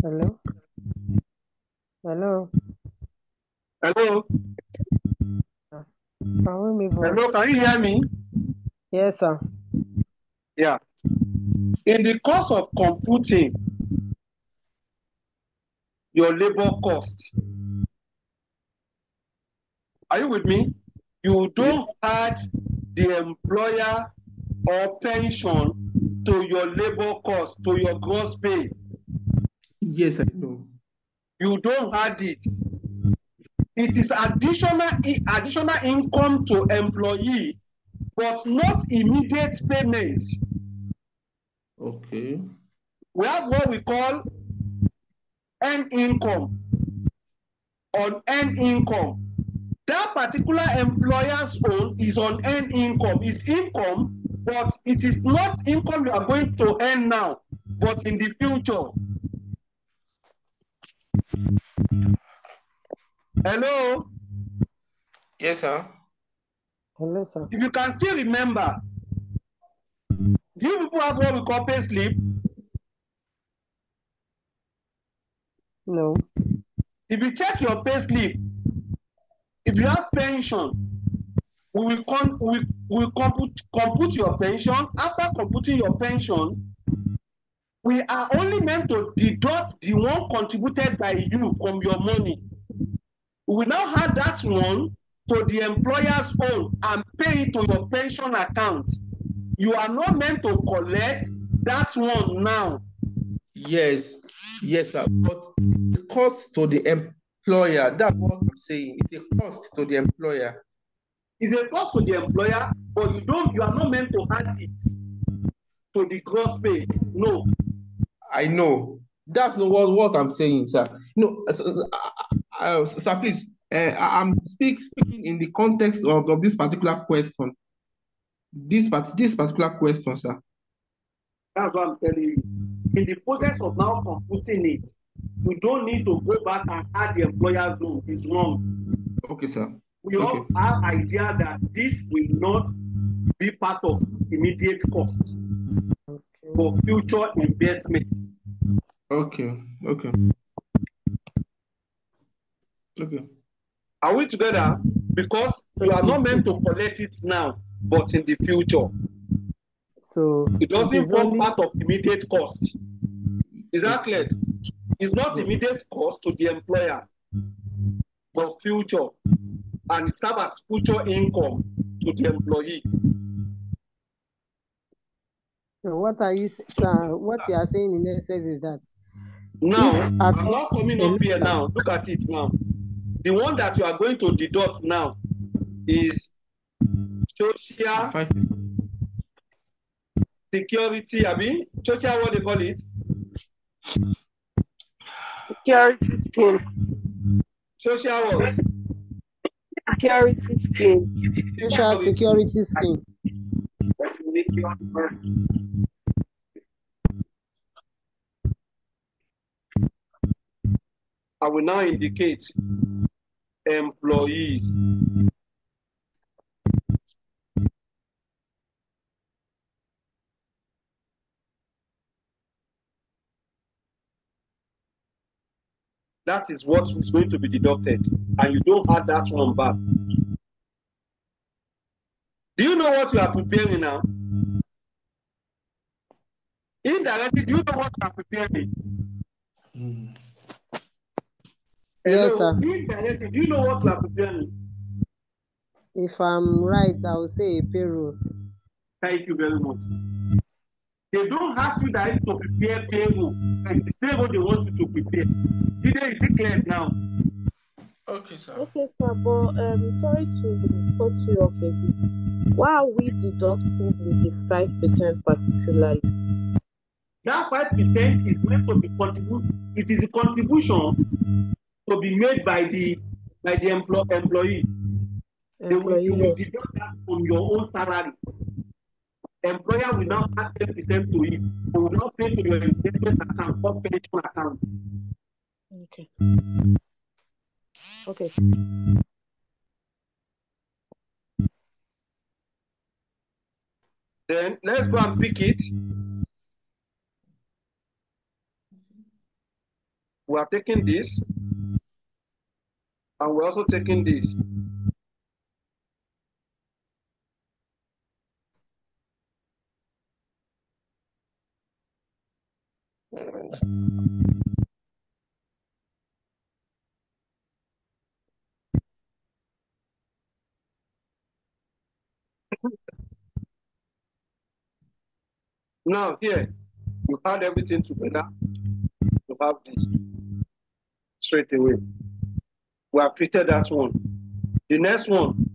Hello. Hello. Can we move on? Hello, can you hear me? Yes, sir. Yeah. In the course of computing your labor cost, are you with me? You don't add the employer or pension to your labor cost, to your gross pay. Yes, I know. You don't add it. It is additional income to employee, but not immediate payment. Okay. We have what we call earned income on earned income. That particular employer's own is on earned income. It's income, but it is not income you are going to earn now, but in the future. Hello? Yes, sir. Hello, sir. If you can still remember, do you people have what we call pay slip? No. If you check your pay slip, if you have pension, we will compute your pension. After computing your pension, we are only meant to deduct the one contributed by you from your money. We will now add that one to the employer's own and pay it to your pension account. You are not meant to collect that one now. Yes, yes, sir. But the cost to the employer, that's what I'm saying. It's a cost to the employer. It's a cost to the employer, but you are not meant to add it to the gross pay. No. I know. That's not what I'm saying, sir. No, sir, please. I'm speaking in the context of this particular question. This particular question, sir. That's what I'm telling you. In the process of now computing it, we don't need to go back and add the employer's own. It's wrong. Okay, sir. We all have idea that this will not be part of immediate cost for future investment. Okay. Are we together? Because you are not meant to collect it now, but in the future. So it doesn't form part of immediate cost. Is that clear? It's not immediate cost to the employer, but future, and it serves as future income to the employee. So what are you, sir? What you are saying in essence is that now I'm not coming up here now. Look at it now. The one that you are going to deduct now is social security. Social, what they call it? Security scheme. Social what? Security scheme. Social security scheme. I will now indicate employees. That is what is going to be deducted, and you don't add that one back. Do you know what you are preparing now? Indirectly, do you know what you are preparing? Yes, sir. Indirectly, do you know what you are preparing? If I'm right, I will say a payroll. Thank you very much. They don't ask you that to prepare payroll, and it's payroll they want you to prepare. Is it clear now? Okay, sir. Okay, sir, but sorry to cut you off a bit. Why are we deducting the 5% particularly? That 5% is meant to be contributed. It is a contribution to be made by the employee. You will deduct that from your own salary. Employer will now add 10% to it. They will not pay to your investment account or pension account. Okay. Okay. Then let's go and pick it. We are taking this, and we're also taking this. Now here, you add everything together to have this straight away. We have treated that one. The next one.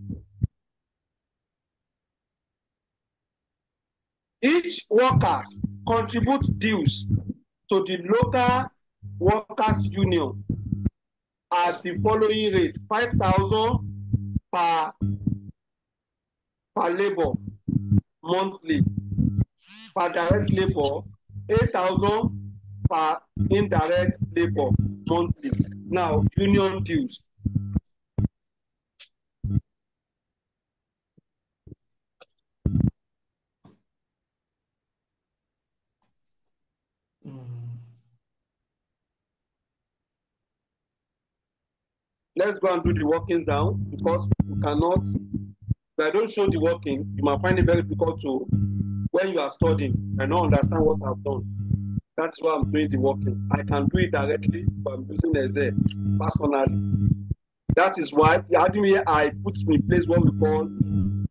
Each worker contributes dues to the local workers union at the following rate: 5,000 per labor monthly, per direct labor 8,000 per indirect labor monthly. Now, union dues. Let's go and do the workings down, because you cannot, if I don't show the working, you might find it very difficult to, when you are studying, and not understand what I've done. That's why I'm doing the working. I can do it directly, but I'm using Excel personally. That is why I put in place what we call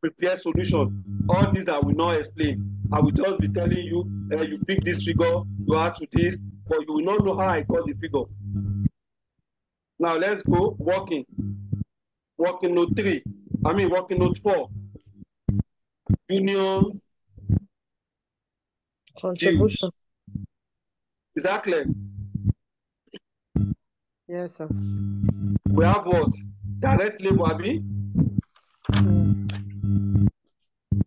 prepare solution. All these I will not explain. I will just be telling you, you pick this figure, you add to this, but you will not know how I got the figure. Now let's go working. Working note 3. Working note 4. Union Contribution. dues. Is that clear? Yes, sir. We have what? Direct labor, Abi?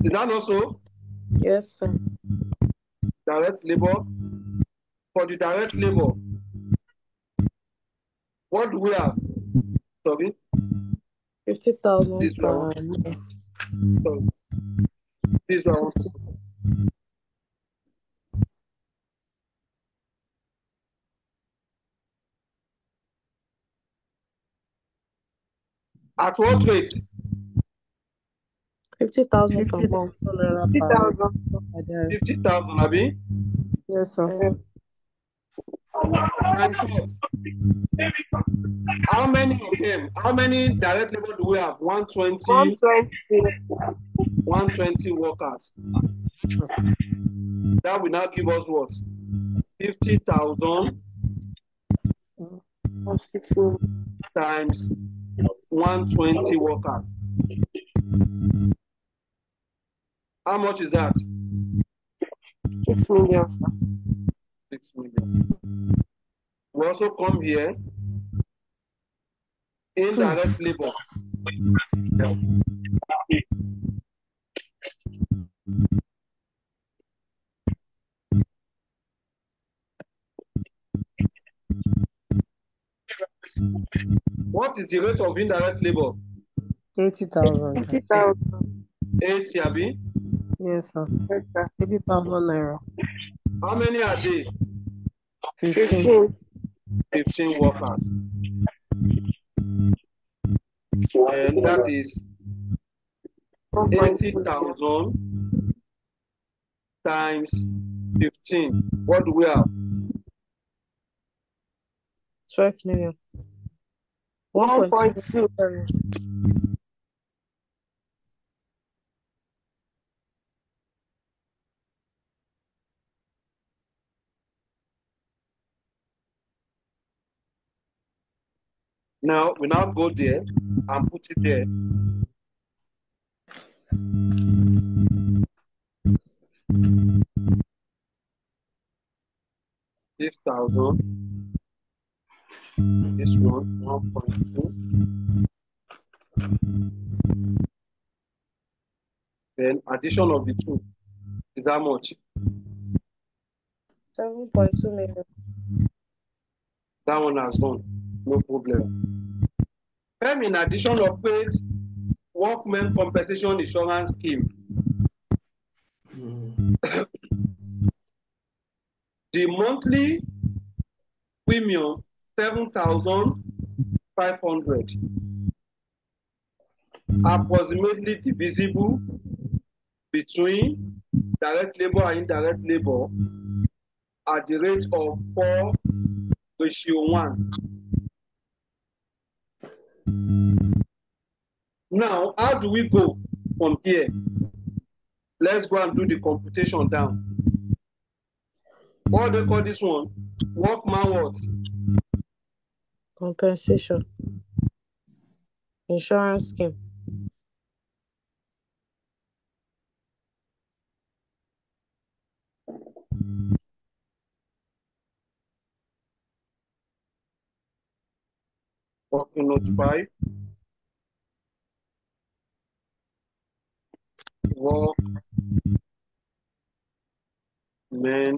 Is that also? Yes, sir. Direct labor. For the direct labor, what do we have? Sorry? 50,000 This per one. month. Sorry. This one. 50. At what rate? 50,000 per 50,000 month. naira per 50,000. 50,000, Abi? Yes, sir. Times what? How many of them? How many direct labor do we have? 120, 120. workers. That will now give us what? 50,000 times 120 workers. How much is that? 6 million. 6 million. We also come here. Indirect labor. What is the rate of indirect labor? 80,000. 50,000. 80, Abi? Yes, sir. Yes, sir. 80,000 naira. How many are they? 15. 15 workers. And that is 80,000 times 15. What do we have? 12 million. 1.2. 1.2. Now, we now go there and put it there. This 1,000. This one, 1.2. Then addition of the two is how much? 7.2 million. That one has gone. No problem. Then in addition of paid workmen compensation insurance scheme. The monthly premium 7,500, approximately divisible between direct labor and indirect labor at the rate of 4:1. Now, how do we go from here? Let's go and do the computation down. What do they call this one? Workman what? Compensation. Insurance scheme. Working note 5. Workmen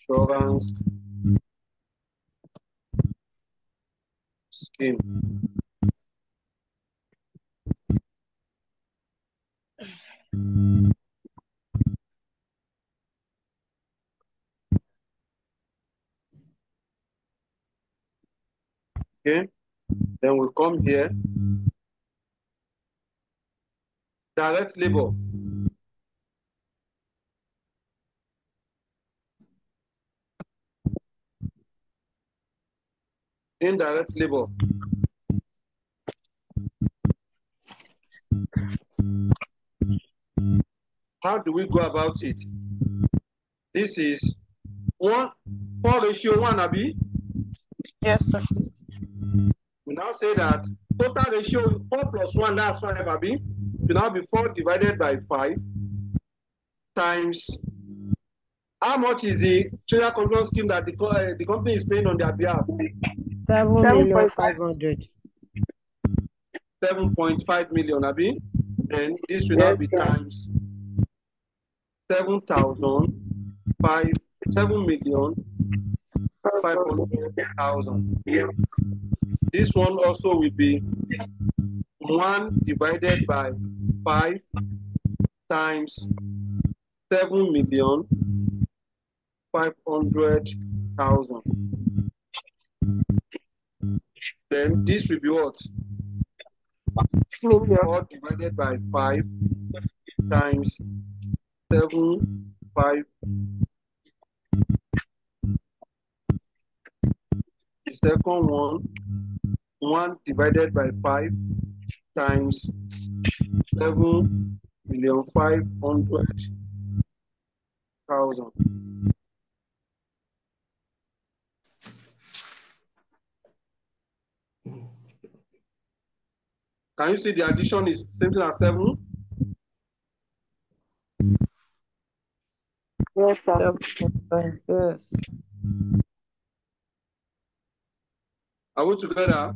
insurance scheme. Okay, then we come here. Direct labor. indirect labor. How do we go about it? This is 4:1, Abi. Yes, sir. We now say that total ratio 4 plus 1, that's 5, Abi. Will now be 4 divided by 5 times how much is the social control scheme that the company is paying on their behalf? 7,500,000. 7.5 million, Abi. Then this will now Yes, be sir. times 7,500,000. This one also will be 1 divided by 5 times 7,500,000. Then this will be what? 6 million. 4 divided by 5 times 7,500,000. The second one, 1 divided by 5 times 7,500,000. Can you see the addition is same thing as 7? Yes, sir. 7.5. Yes. Are we together?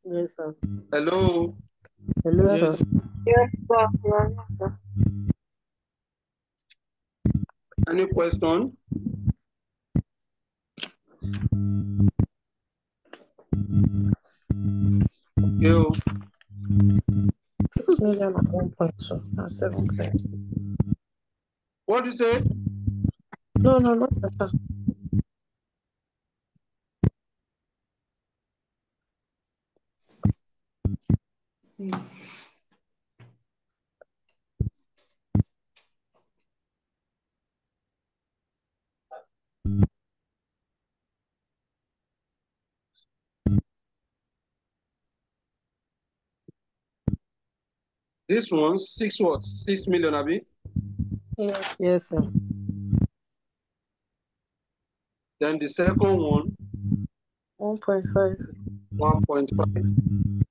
Yes, sir. Hello? Hello, Yes. sir. Yes, sir. Yes, sir. Any question? Okay. 6 million at 1.2 and 7. What do you say? No, not that, sir. This one, 6 what? 6 million, Abi? Yes. Yes, sir. Then the second one, 1.5. 1.5.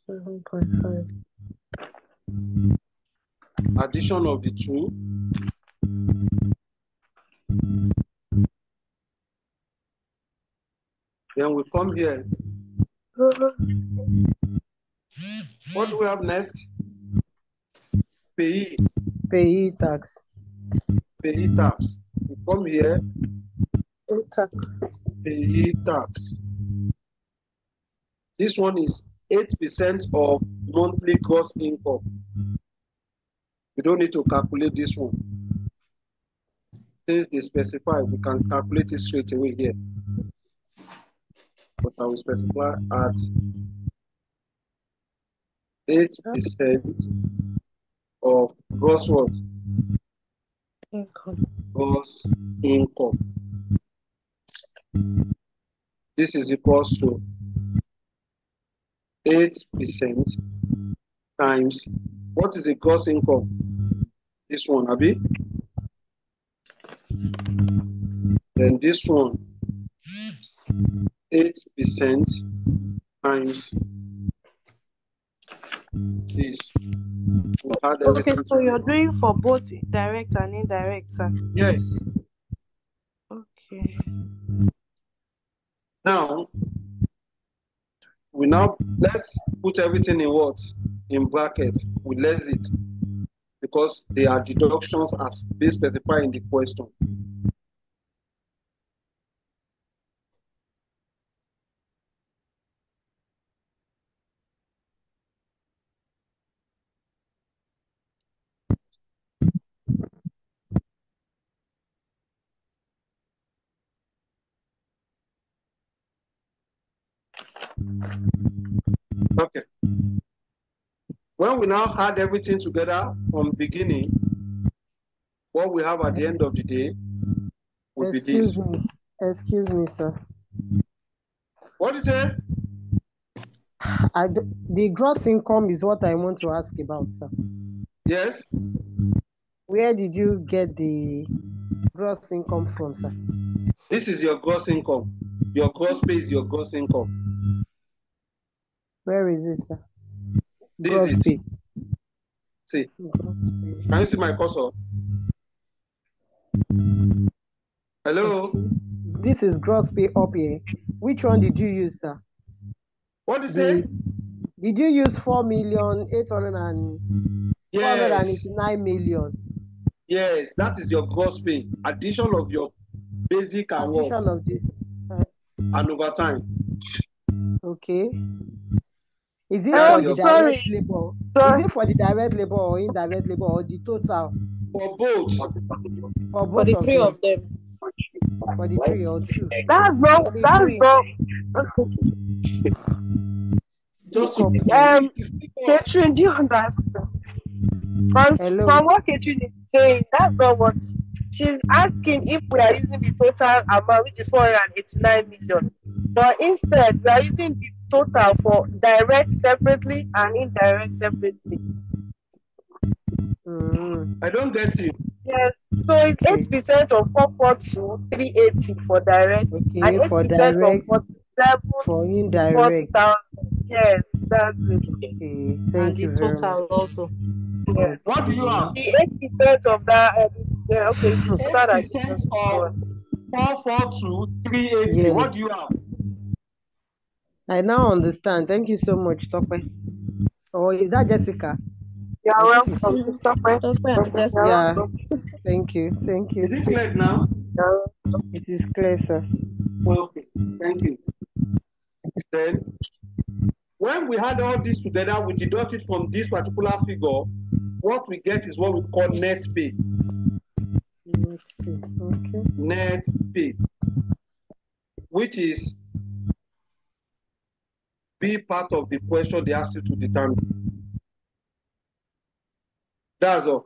7.5. Addition of the two. Then we come here. What do we have next? Pay Payee tax. tax. We come here, Tax. pay tax. This one is 8% of monthly gross income. We don't need to calculate this one. Since they specify, we can calculate it straight away here. But I will specify at 8% of gross what? Income. Gross income. This is equals to 8% times, what is the gross income? This one, Abi. Then this one, 8% times this. We'll add Okay, everything so you're together. doing for both direct and indirect, sir. Yes. Okay. Now, let's put everything in what? In brackets. We less it because they are deductions as they specify in the question. Okay. When we now add everything together from beginning, what we have at the end of the day will be Excuse this. me. Excuse me, sir. What do you say? The gross income is what I want to ask about, sir. Yes. Where did you get the gross income from, sir? This is your gross income. Your gross pay is your gross income. Where is it, sir? This Gross is it. pay. See. Gross pay. Can you see my cursor? Hello? Okay. This is gross pay up here. Which one did you use, sir? What do you say? Did you use 4,889 Yes. million? Yes, that is your gross pay. Addition of your basic and what? Addition of the And overtime. okay. Is it That's for the your direct labor? Sorry. Is it for the direct labor or indirect labor or the total? For both. For For both the of three them? of them. For the 3 or 2? That's not. For the That's 3. not. Just to Catherine, do you understand? Hello. From what Catherine is saying, that's not what she's asking. If we are using the total amount, which is 489 million, but instead we are using the total for direct separately and indirect separately. I don't get you. Yes, so it's Okay. 8% of 442, 380 for direct, Okay, and 8% for of direct, 47, for indirect. 40,000. Yes, that's it. Okay, And thank the you very total much. also. Yes. What do you have? The 8% of that, yeah, okay, the total that 8% of 442, 380. Yes. What do you have? I now understand. Thank you so much, Tope. Or is that Jessica? You're I think welcome. it's Stop it. Just You're yeah. welcome. Thank you. Thank you. Is it clear now? It is clear, sir. Okay, thank you. Then, when we had all this together, we deduct it from this particular figure. What we get is what we call net pay. Net pay. Okay. Net pay, which is be part of the question they ask you to determine. That's all.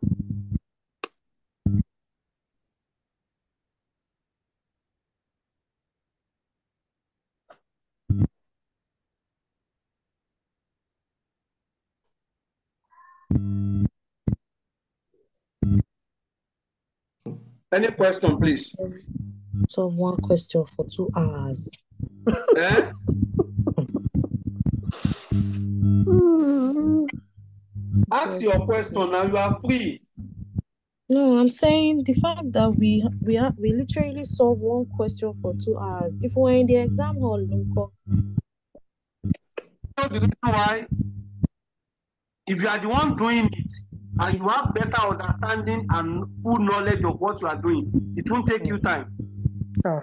Any question, please? solve one question for 2 hours. Eh? Ask your question now. You are free. No, I'm saying the fact that we literally solve one question for 2 hours. If we're in the exam hall, Lunko, You know the reason why? If you are the one doing it and you have better understanding and full knowledge of what you are doing, it won't take you time. You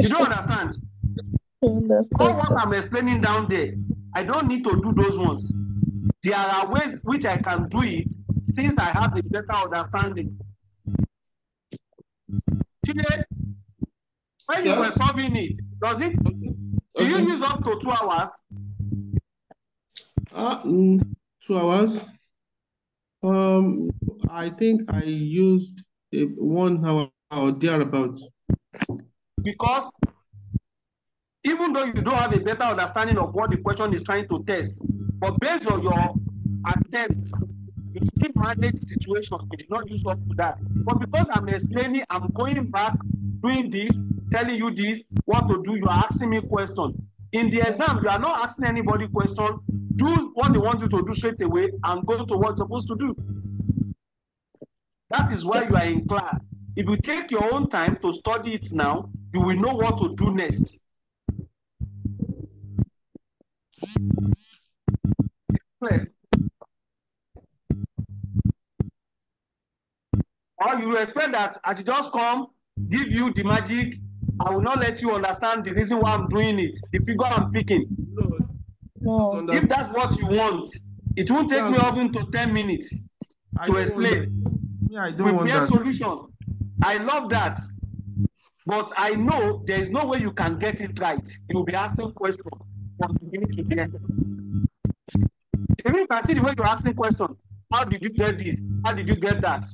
don't understand? All what I'm explaining down there, I don't need to do those ones. There are ways which I can do it since I have a better understanding. Chile, when you were solving it, do you use up to 2 hours? 2 hours. I think I used 1 hour or thereabouts. Because even though you don't have a better understanding of what the question is trying to test, but based on your attempt, you still manage the situation. You did not use up to that. But because I'm explaining, I'm going back, doing this, telling you this, what to do, you are asking me questions. In the exam, you are not asking anybody question. Do what they want you to do straight away and go to what you're supposed to do. That is why you are in class. If you take your own time to study it now, you will know what to do next. Or you expect that I just come, give you the magic, I will not let you understand the reason why I'm doing it, the figure I'm picking. no. If that's what you want, it won't take me up into 10 minutes to explain. I don't want Prepare that. solution. I love that. But I know there is no way you can get it right. You will be asking questions from beginning to the end. If you can see the way you're asking questions, how did you get this? How did you get that?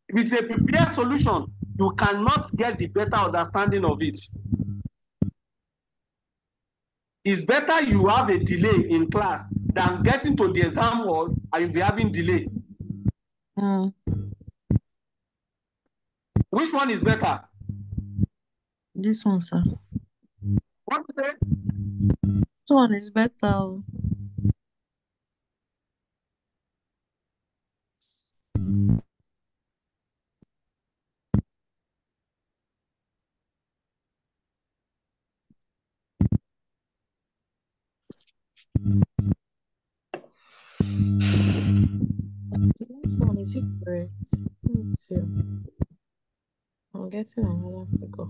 If it's a prepared solution, you cannot get the better understanding of it. It's better you have a delay in class than getting to the exam hall and you'll be having delay. Which one is better? This one, sir. What you say? This one is better. This one is it correct? Let me see. I'm getting another figure.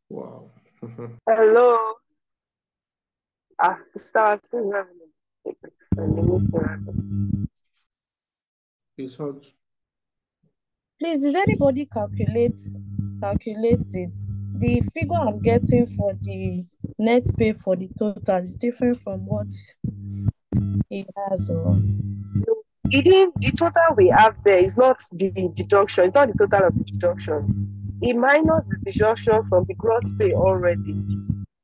Wow. Hello. Start. It's hard. Please, does anybody calculate it? The figure I'm getting for the net pay for the total is different from what he has. The total we have there is not the deduction. It's not the total of the deduction. It minus the deduction from the gross pay already.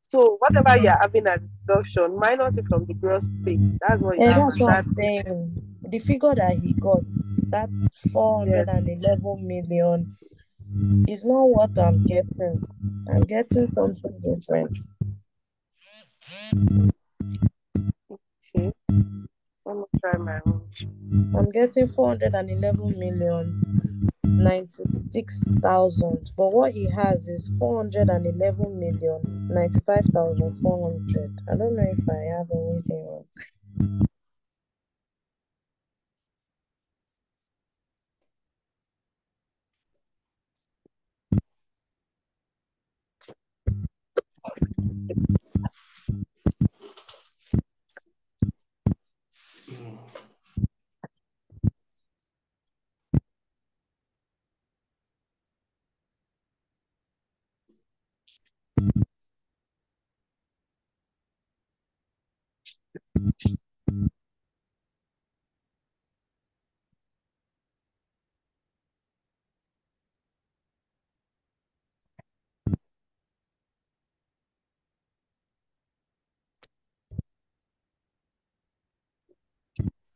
So whatever you're having as deduction, minus it from the gross pay. That's what you have. That's what I'm saying. The figure that he got, that's 411 million, is not what I'm getting. I'm getting something different. Okay. Let me try my own. I'm getting 411 million 96,000, but what he has is 411 million 95,400. I don't know if I have anything wrong.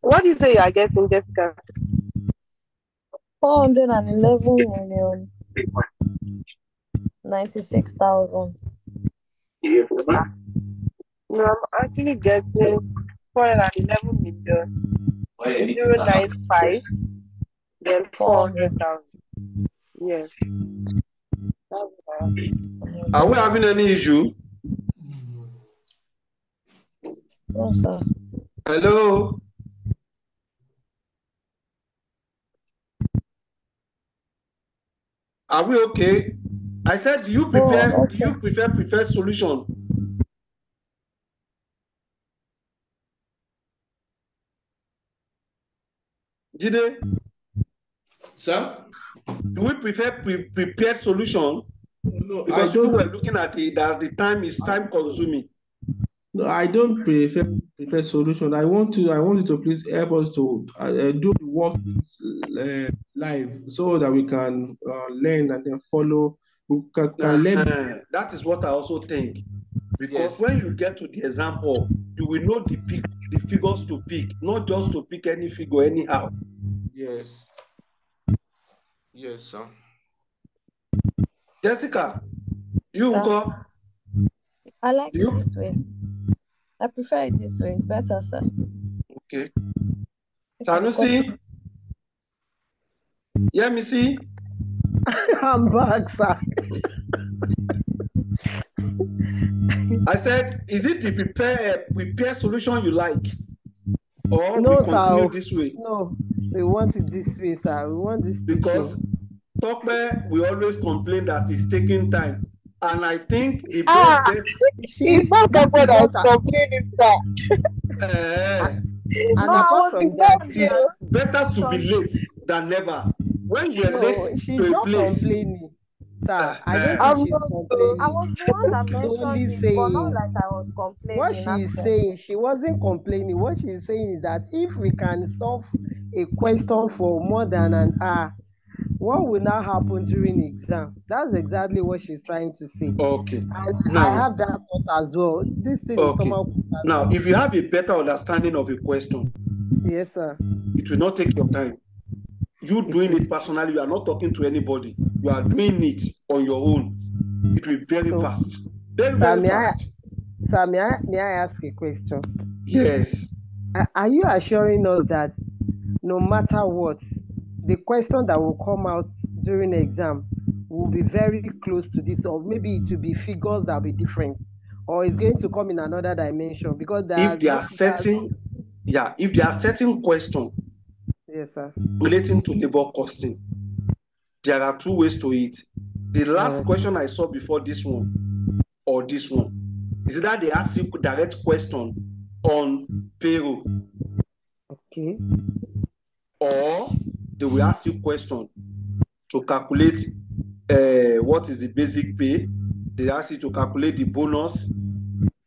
What do you say you are getting, Jessica? 411 million 96,000. No, I'm actually getting 411 million 095, then 400,000. Yes. Are we having any issue? No, sir. Hello? Are we okay? I said, do you prefer solution? Jide? Sir? Do we prefer prepared solution? No, because people were looking at it that the time is time consuming. No, I don't prefer solution. I want you to please help us to do the work live so that we can learn and then follow. We can learn. That is what I also think. Because Yes. when you get to the example, you will know the figures to pick, not just to pick any figure anyhow. Yes. Yes, sir. Jessica, you go. I like You? it this way. I prefer it this way. It's better, sir. Okay. If I got Sanusi? Yeah, me see. I'm back, sir. I said, is it the prepare solution you like? Or No, we continue sir. this way? No, we want it this way, sir. We want this Because teaching. Tokbe, we always complain that it's taking time. And I think the Ah, best it's not That somebody is not that's complaining, sir. and No, I apart was from that, involved it's there. better to be late than never. When we're late no, she's to a not place, complaining, sir. I don't uh, think I'm she's not. I complaining. was the one that She's only mentioned it, but not saying like I was what complaining. she's Actually. saying. She wasn't complaining. What she's saying is that if we can solve a question for more than an hour, what will now happen during exam? That's exactly what she's trying to say. okay. And I Now, have that thought as well. This thing is okay. somehow Now, if you have a better understanding of a question, yes, sir. it will not take your time. You doing is it personally, you are not talking to anybody. You are doing it on your own. It will be very So, fast. Very, sir, very may fast. may I ask a question? Yes. Are you assuring us that no matter what, the question that will come out during the exam will be very close to this, or maybe it will be figures that will be different, or it's going to come in another dimension? Because If there are certain questions yes, sir. relating to labor costing, there are two ways to it. The last question I saw before this one or this one is that they ask you direct question on payroll. Okay. Or they will ask you question to calculate what is the basic pay. They ask you to calculate the bonus.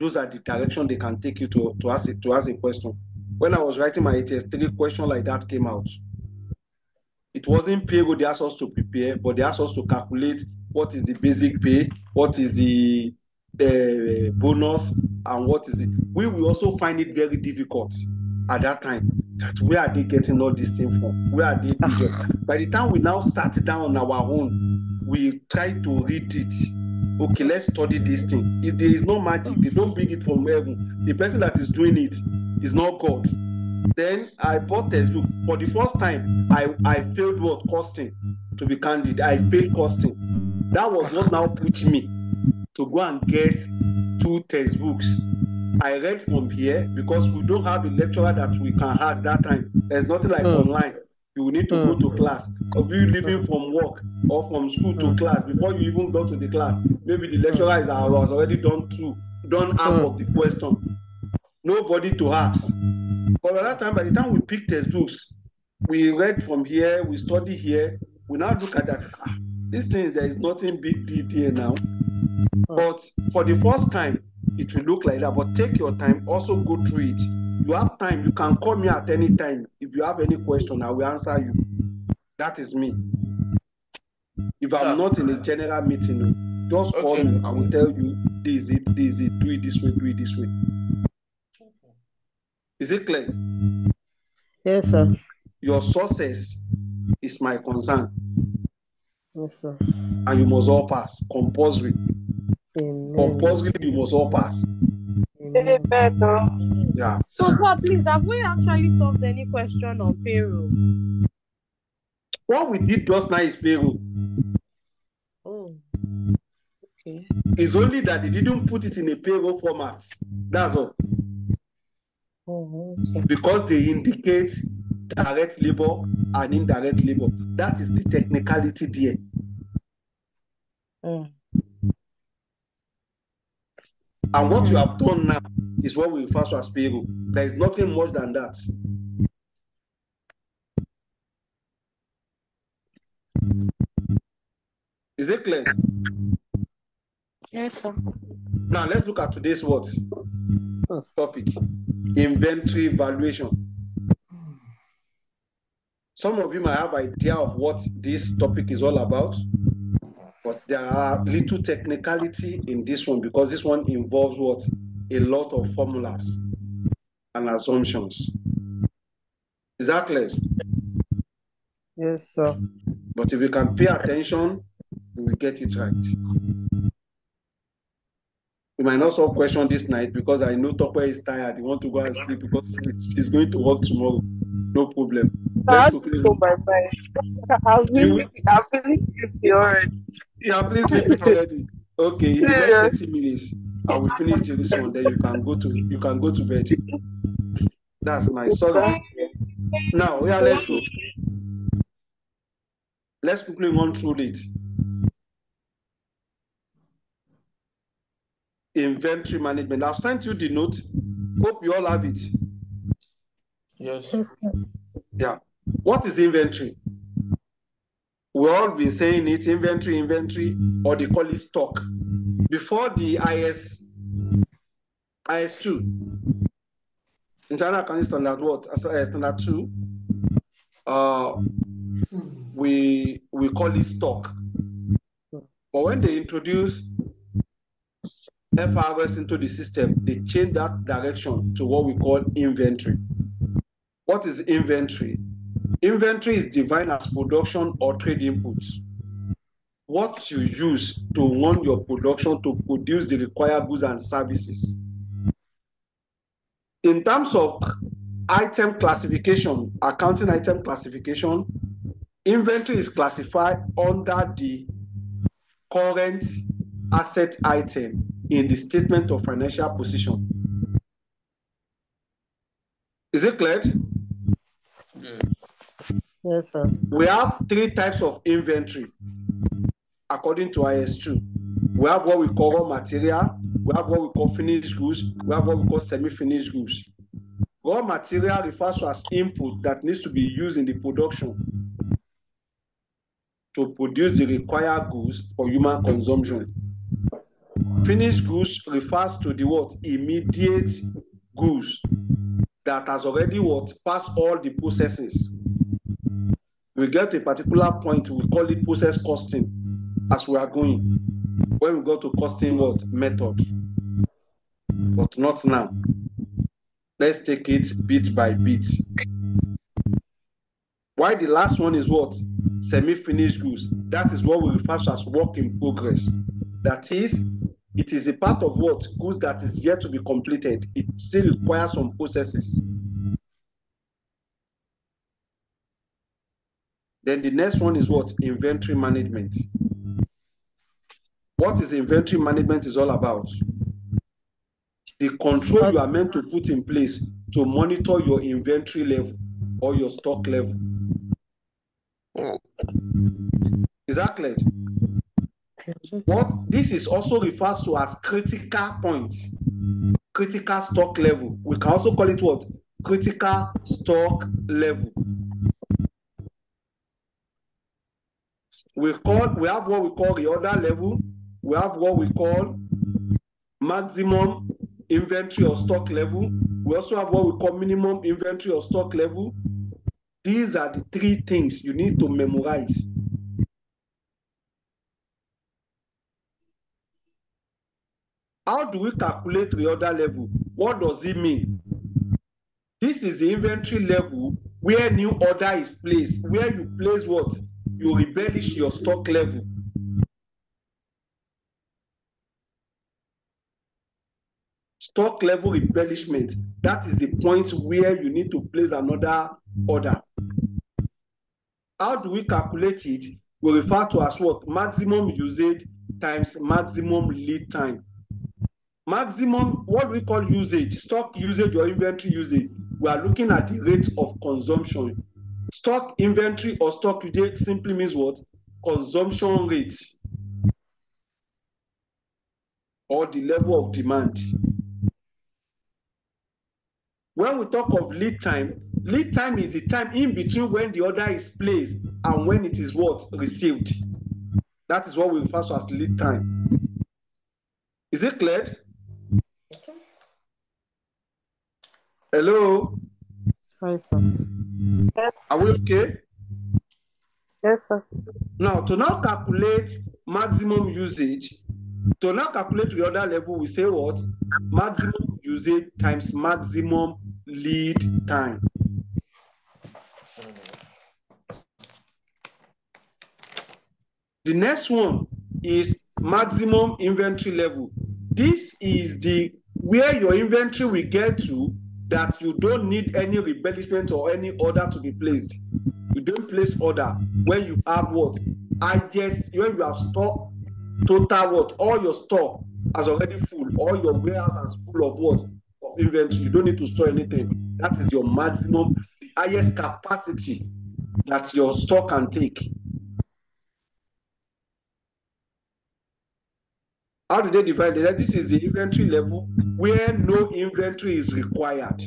Those are the direction they can take you to ask a question. When I was writing my ATS3 question like that came out, it wasn't payroll they asked us to prepare, but they asked us to calculate what is the basic pay, what is the bonus, and what is it. We will also find it very difficult at that time. That where are they getting all these things from? Where are they doing? By the time we now start down on our own, we try to read it. Okay, let's study this thing. If there is no magic, they don't bring it from heaven. The person that is doing it is not God. Then I bought textbook. For the first time, I failed what? Costing. To be candid, I failed costing. That was what now pushed me to go and get 2 textbooks. I read from here because we don't have a lecturer that we can ask that time. There's nothing like online. You will need to go to class. Or you leaving from work or from school to class before you even go to the class. Maybe the lecturer has already done half of the question. Nobody to ask. But by that time, by the time we pick textbooks, we read from here, we study here, we now look at that. This thing, there is nothing big deal here now. But for the first time, it will look like that. But take your time, also go through it. You have time, you can call me at any time. If you have any question, I will answer you. That is me. If I'm not in a general meeting, just call me. I will tell you, this is it, do it this way, do it this way. Is it clear? Yes, sir. Your success is my concern. Yes, sir. And you must all pass. Compulsory. Amen. Compulsory, you must all pass. Amen. Yeah. So, sir, please, have we actually solved any question on payroll? What we did just now is payroll. Oh, okay. It's only that they didn't put it in a payroll format. That's all. Oh, okay. Because they indicate direct labor and indirect labor. That is the technicality there. And what you have done now is what we refer to as payroll. There is nothing more than that. Is it clear? Yes, sir. Now let's look at today's topic. Inventory valuation. Some of you might have an idea of what this topic is all about. But there are little technicality in this one because this one involves what? A lot of formulas and assumptions. Is that clear? Yes, sir. But if you can pay attention, you will get it right. You might not solve question this night because I know Tokwe is tired. He wants to go and sleep because he's going to work tomorrow. No problem. Let's quickly. Oh my mind. I've You, been sleepy already. yeah, please sleep it already. Okay, in the next Serious. 30 minutes, I will finish this one. Then you can go to bed. That's nice. Sorry. Now, yeah, let's go. Let's quickly run through it. Inventory management. I've sent you the note. Hope you all have it. Yes. Yes, sir. Yeah. What is inventory? We all been saying it, inventory, or they call it stock. Before the IS2, International Accounting Standard what? Standard 2, we call it stock. But when they introduce FRS into the system, they change that direction to what we call inventory. What is inventory? Inventory is defined as production or trade inputs. What you use to run your production to produce the required goods and services. In terms of item classification, accounting item classification, inventory is classified under the current asset item in the statement of financial position. Is it clear? Yeah. Yes, sir. We have 3 types of inventory according to IS2. We have what we call raw material, we have what we call finished goods, we have what we call semi-finished goods. Raw material refers to as input that needs to be used in the production to produce the required goods for human consumption. Finished goods refers to the what? Immediate goods that has already what? Passed all the processes. We get to a particular point, we call it process costing as we are going. When we go to costing what? Method. But not now. Let's take it bit by bit. Why the last one is what? Semi-finished goods. That is what we refer to as work in progress. That is, it is a part of what? Goods that is yet to be completed. It still requires some processes. Then the next one is what? Inventory management. What is inventory management is all about? The control you are meant to put in place to monitor your inventory level or your stock level. Is that clear? What this is also refers to as critical points, critical stock level. We can also call it what? Critical stock level. We have what we call reorder level. We have what we call maximum inventory or stock level. We also have what we call minimum inventory or stock level. These are the 3 things you need to memorize. How do we calculate reorder level? What does it mean? This is the inventory level where new order is placed, where you place what? You replenish your stock level. Stock level replenishment, that is the point where you need to place another order. How do we calculate it? We refer to as what? Maximum usage times maximum lead time. Maximum, what we call usage, stock usage or inventory usage, we are looking at the rate of consumption. Stock inventory or stock usage simply means what? Consumption rate or the level of demand. When we talk of lead time is the time in between when the order is placed and when it is what? Received. That is what we refer to as lead time. Is it clear? Hello? Yes, sir. Yes, Are we okay? yes, sir. Now, to now calculate maximum usage. To now calculate reorder level, we say what? Maximum usage times maximum lead time. The next one is maximum inventory level. This is the where your inventory will get to that you don't need any embellishment or any order to be placed. You don't place order when you have what? When you have stock total what? All your stock is already full, all your warehouse is full of what? Of inventory. You don't need to store anything. That is your maximum, the highest capacity that your stock can take. How do they divide it? This is the inventory level where no inventory is required.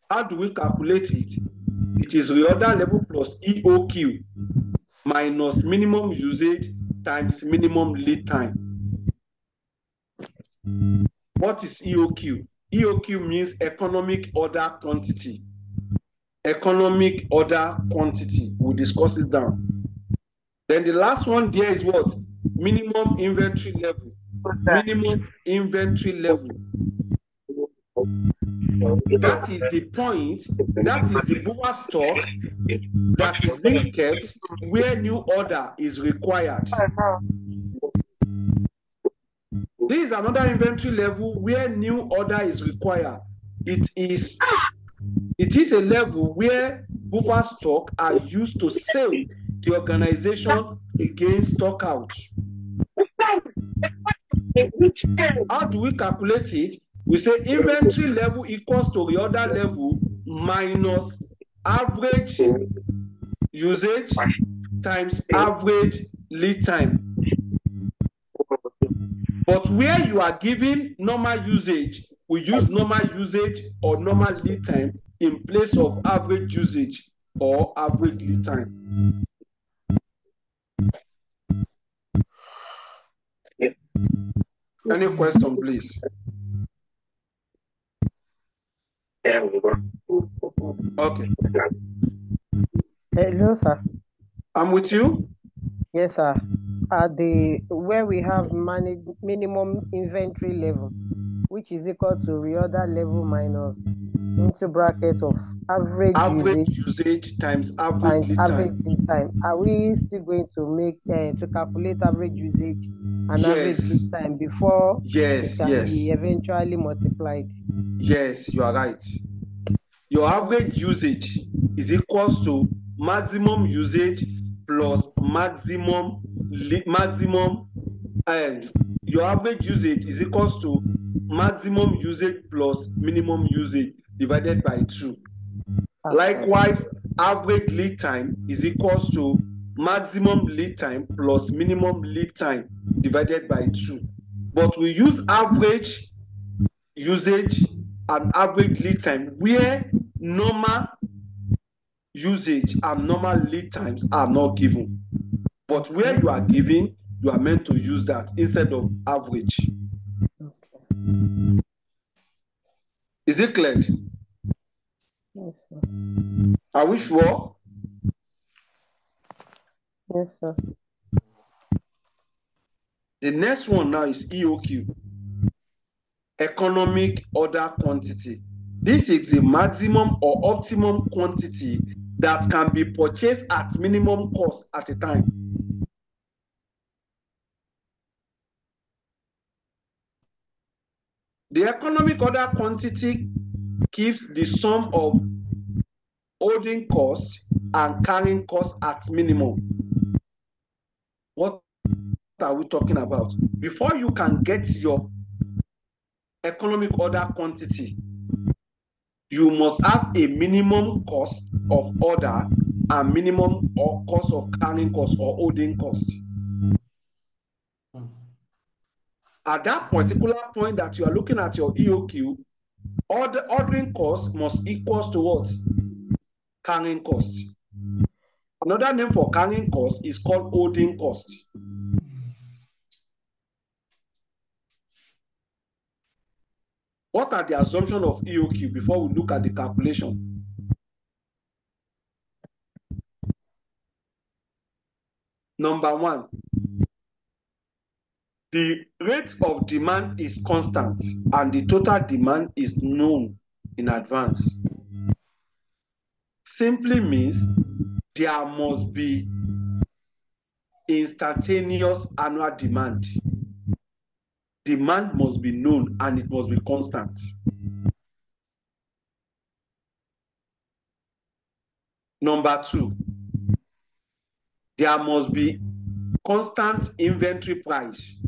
How do we calculate it? It is reorder level plus EOQ minus minimum usage times minimum lead time. What is EOQ? EOQ means economic order quantity. Economic order quantity. We'll discuss it down. Then the last one there is what? Minimum inventory level. Minimum inventory level. That is the point, that is the buffer stock that is being kept where new order is required. This is another inventory level where new order is required. It is a level where buffer stock are used to save the organization against stock out. How do we calculate it? We say inventory level equals to reorder level minus average usage times average lead time. But where you are giving normal usage, we use normal usage or normal lead time in place of average usage or average lead time. Any question, please? Okay. Hello, sir. I'm with you. Yes, sir. Where we have minimum inventory level, which is equal to reorder level minus into bracket of average usage times average lead time. Are we still going to make to calculate average usage and average lead time before it can be eventually multiplied? Yes, you are right. Your average usage is equals to maximum usage plus maximum your average usage is equals to maximum usage plus minimum usage divided by 2. Likewise, average lead time is equals to maximum lead time plus minimum lead time divided by 2. But we use average usage and average lead time where normal usage and normal lead times are not given. But where you are given, you are meant to use that instead of average. Is it clear? Yes, sir. Are we sure? Yes, sir. The next one now is EOQ, economic order quantity. This is the maximum or optimum quantity that can be purchased at minimum cost at a time. The economic order quantity keeps the sum of holding cost and carrying cost at minimum. What are we talking about? Before you can get your economic order quantity, you must have a minimum cost of order and minimum or cost of carrying cost or holding cost. At that particular point that you are looking at your EOQ, all the ordering cost must equal to what? Carrying cost. Another name for carrying cost is called holding cost. What are the assumptions of EOQ before we look at the calculation? Number one, the rate of demand is constant and the total demand is known in advance. Simply means there must be instantaneous annual demand. Demand must be known and it must be constant. Number two, there must be constant inventory price.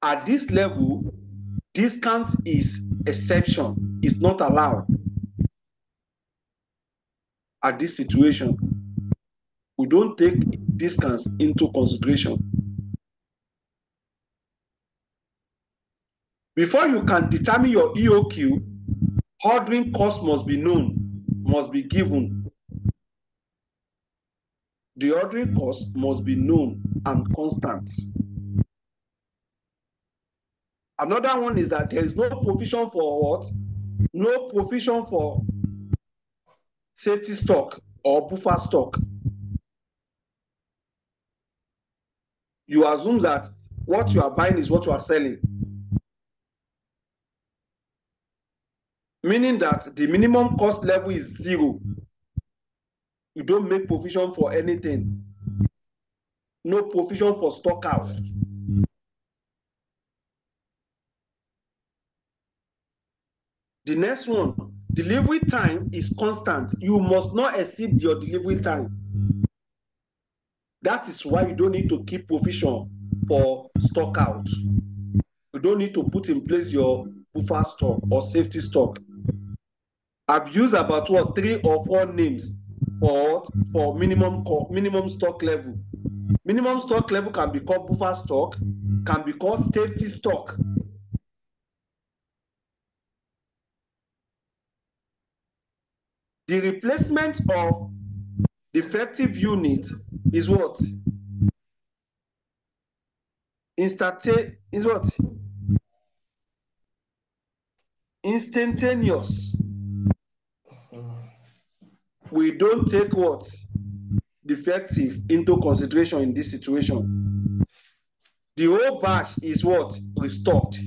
At this level, discount is exception, is not allowed. At this situation, we don't take discounts into consideration. Before you can determine your EOQ, ordering cost must be known, must be given. The ordering cost must be known and constant. Another one is that there is no provision for what? No provision for safety stock or buffer stock. You assume that what you are buying is what you are selling. Meaning that the minimum cost level is 0. You don't make provision for anything. No provision for stock out. The next one, delivery time is constant. You must not exceed your delivery time. That is why you don't need to keep provision for stock out. You don't need to put in place your buffer stock or safety stock. I've used about 3 or 4 names for minimum stock level. Minimum stock level can be called buffer stock, can be called safety stock. The replacement of defective unit is what? Instantaneous. We don't take what? Defective into consideration in this situation. The whole batch is what? Restocked.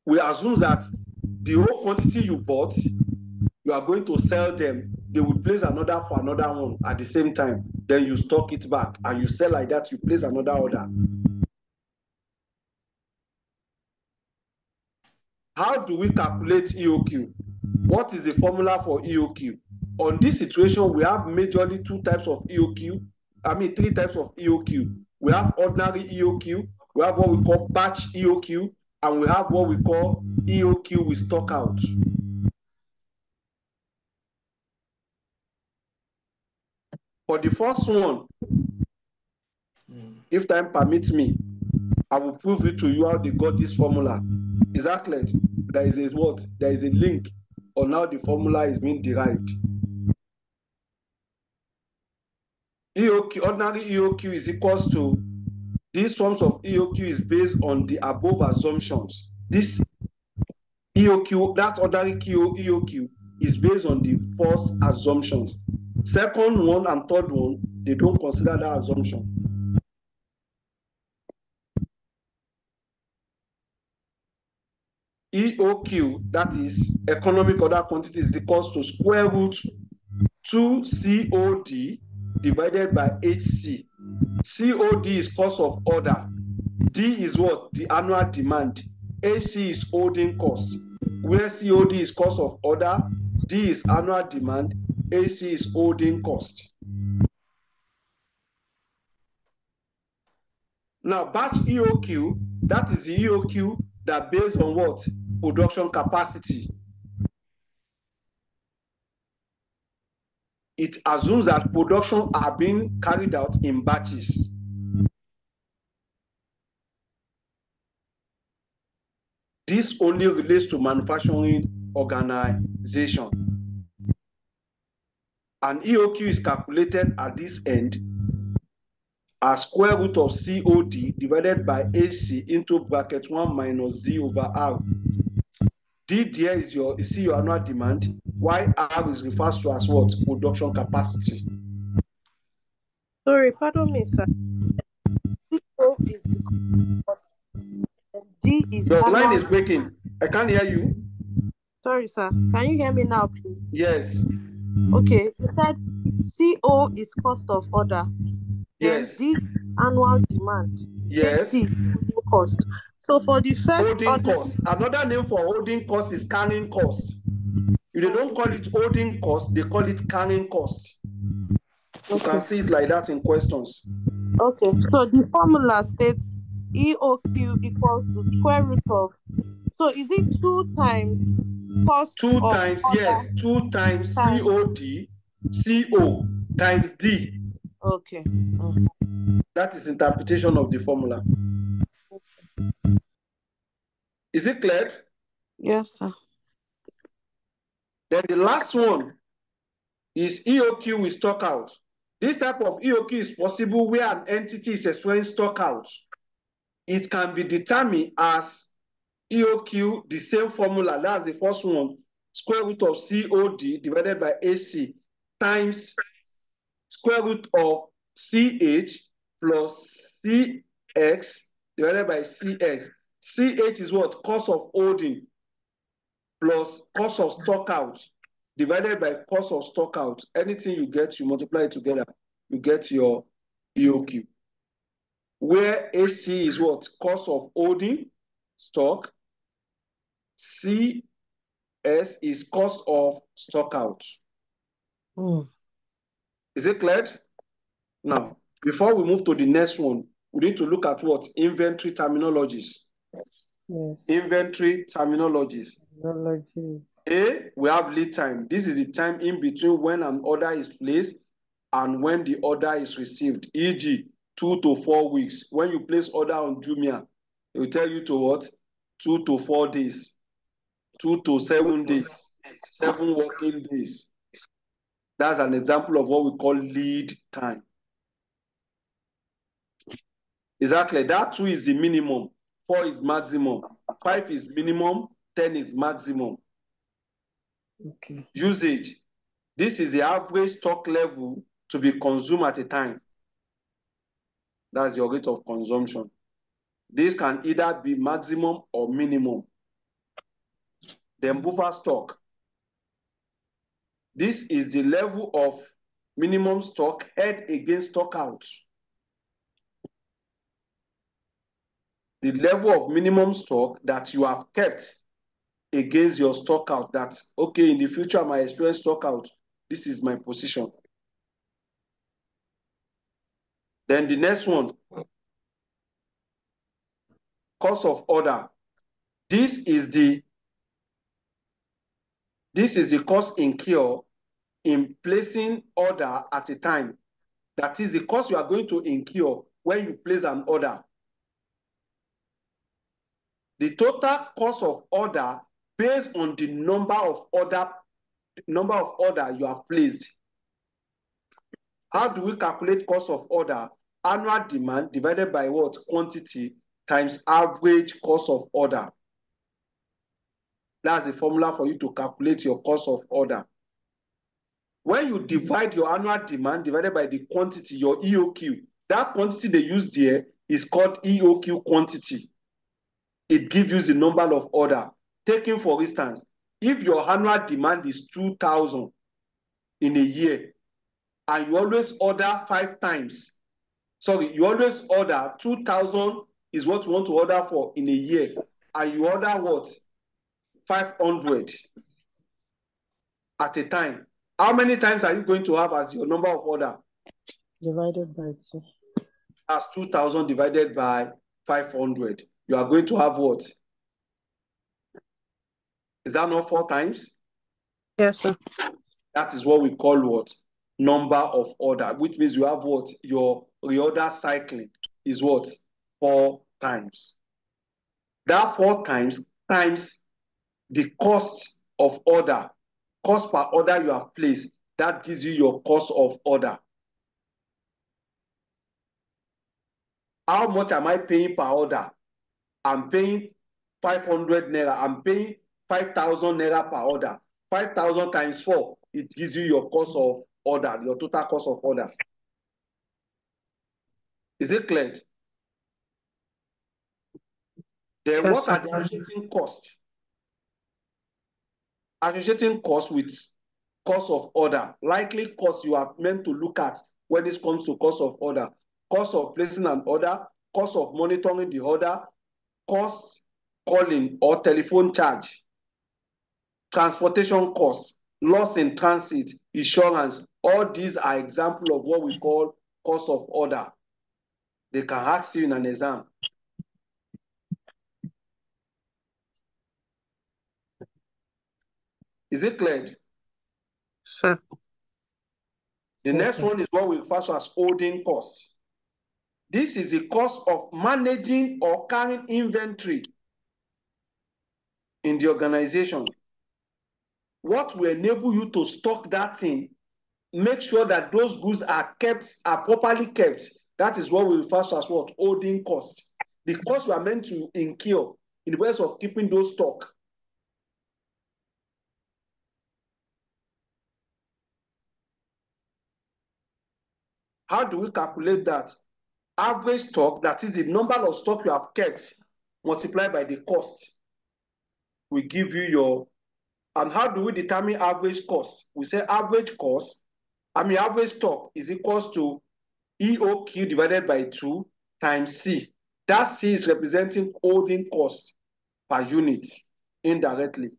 We assume that the whole quantity you bought, you are going to sell them. They will place another for another one at the same time. Then you stock it back and you sell like that, you place another order. How do we calculate EOQ? What is the formula for EOQ? On this situation, we have majorly 2 types of EOQ. 3 types of EOQ. We have ordinary EOQ, we have what we call batch EOQ, and we have what we call EOQ with stock out. For the first one, if time permits me, I will prove it to you how they got this formula. Exactly. There is a what? There is a link on how the formula is being derived. EOQ, ordinary EOQ is equals to, these forms of EOQ is based on the above assumptions. This EOQ, that ordinary EOQ is based on the first assumptions. Second one and third one, they don't consider that assumption. EOQ, that is economic order quantity, is equals to square root 2 COD divided by HC. COD is cost of order. D is what? The annual demand. HC is holding cost. Where COD is cost of order, D is annual demand, AC is holding cost. Now, batch EOQ, that is the EOQ that based on what? Production capacity. It assumes that production are being carried out in batches. This only relates to manufacturing organization. And EOQ is calculated at this end as square root of COD divided by AC into bracket 1 minus Z over R. D there is your annual demand, while R is referred to as what? Production capacity. Sorry, pardon me, sir. D is Your line annual. is breaking. I can't hear you. Sorry, sir. Can you hear me now, please? Yes. Okay. You said CO is cost of order. Then Yes. D is annual demand. Yes. AC is holding cost. So for the first Holding order, cost. Another name for holding cost is carrying cost. If they don't call it holding cost, they call it carrying cost. You can see it like that in questions. okay. So the formula states EOQ equals to square root of. So is it 2 times cost Two of times, order yes, 2 times times? COD, CO times D. Okay. That is interpretation of the formula. Is it clear? Yes, sir. Then the last one is EOQ with stock out. This type of EOQ is possible where an entity is experiencing stock out. It can be determined as EOQ, the same formula, that's the first one, square root of COD divided by AC times square root of CH plus CX divided by CX. CH is what? Cost of holding plus cost of stock out divided by cost of stock out. Anything you get, you multiply it together, you get your EOQ. Where AC is what? Cost of holding stock. CS is cost of stock out. Is it clear? Now, before we move to the next one, we need to look at what? Inventory terminologies. Yes. Inventory terminologies. Technologies. A, we have lead time. This is the time in between when an order is placed and when the order is received, e.g., 2 to 4 weeks. When you place order on Jumia, it will tell you to what? 2 to 4 days, 2 to 7 days, 7 working days. That's an example of what we call lead time. Exactly. That 2 is the minimum, 4 is maximum, 5 is minimum, 10 is maximum. Okay. Usage. This is the average stock level to be consumed at a time. That's your rate of consumption. This can either be maximum or minimum. Then buffer stock. This is the level of minimum stock held against stock out. The level of minimum stock that you have kept against your stock out, that, okay, in the future I might experience stock out. This is my position. Then the next one, cost of order. This is the cost incurred in placing order at a time. That is the cost you are going to incur when you place an order. The total cost of order based on the number of order you have placed. How do we calculate cost of order? Annual demand divided by what? Quantity times average cost of order. That's the formula for you to calculate your cost of order. When you divide your annual demand divided by the quantity, your EOQ, that quantity they use there is called EOQ quantity. It gives you the number of order. Taking for instance, if your annual demand is 2,000 in a year, and you always order 5 times, sorry, you always order 2,000 is what you want to order for in a year, and you order what? 500 at a time. How many times are you going to have as your number of order? Divided by 2. As 2,000 divided by 500. You are going to have what? Is that not 4 times? Yes, sir. That is what we call what? Number of order, which means you have what? Your reorder cycling is what? 4 times. That 4 times the cost of order, cost per order you have placed, that gives you your cost of order. How much am I paying per order? I'm paying 500 naira. I'm paying 5,000 naira per order. 5,000 times 4, it gives you your cost of order, your total cost of order. Is it clear? Then Yes, what are the associating costs? Associating costs with cost of order. Likely costs you are meant to look at when this comes to cost of order. Cost of placing an order, cost of monitoring the order, cost calling or telephone charge, transportation costs, loss in transit, insurance. All these are examples of what we call cost of order. They can ask you in an exam. Is it clear? sir. The Yes, next sir. one is what we refer to as holding costs. This is the cost of managing or carrying inventory in the organization. What will enable you to stock that thing, make sure that those goods are properly kept. That is what we refer to as what? Holding cost. The cost you are meant to incur in the ways of keeping those stock. How do we calculate that? Average stock, that is the number of stock you have kept, multiplied by the cost. We give you your, and how do we determine average cost? We say average stock is equals to EOQ divided by 2 times C. That C is representing holding cost per unit indirectly.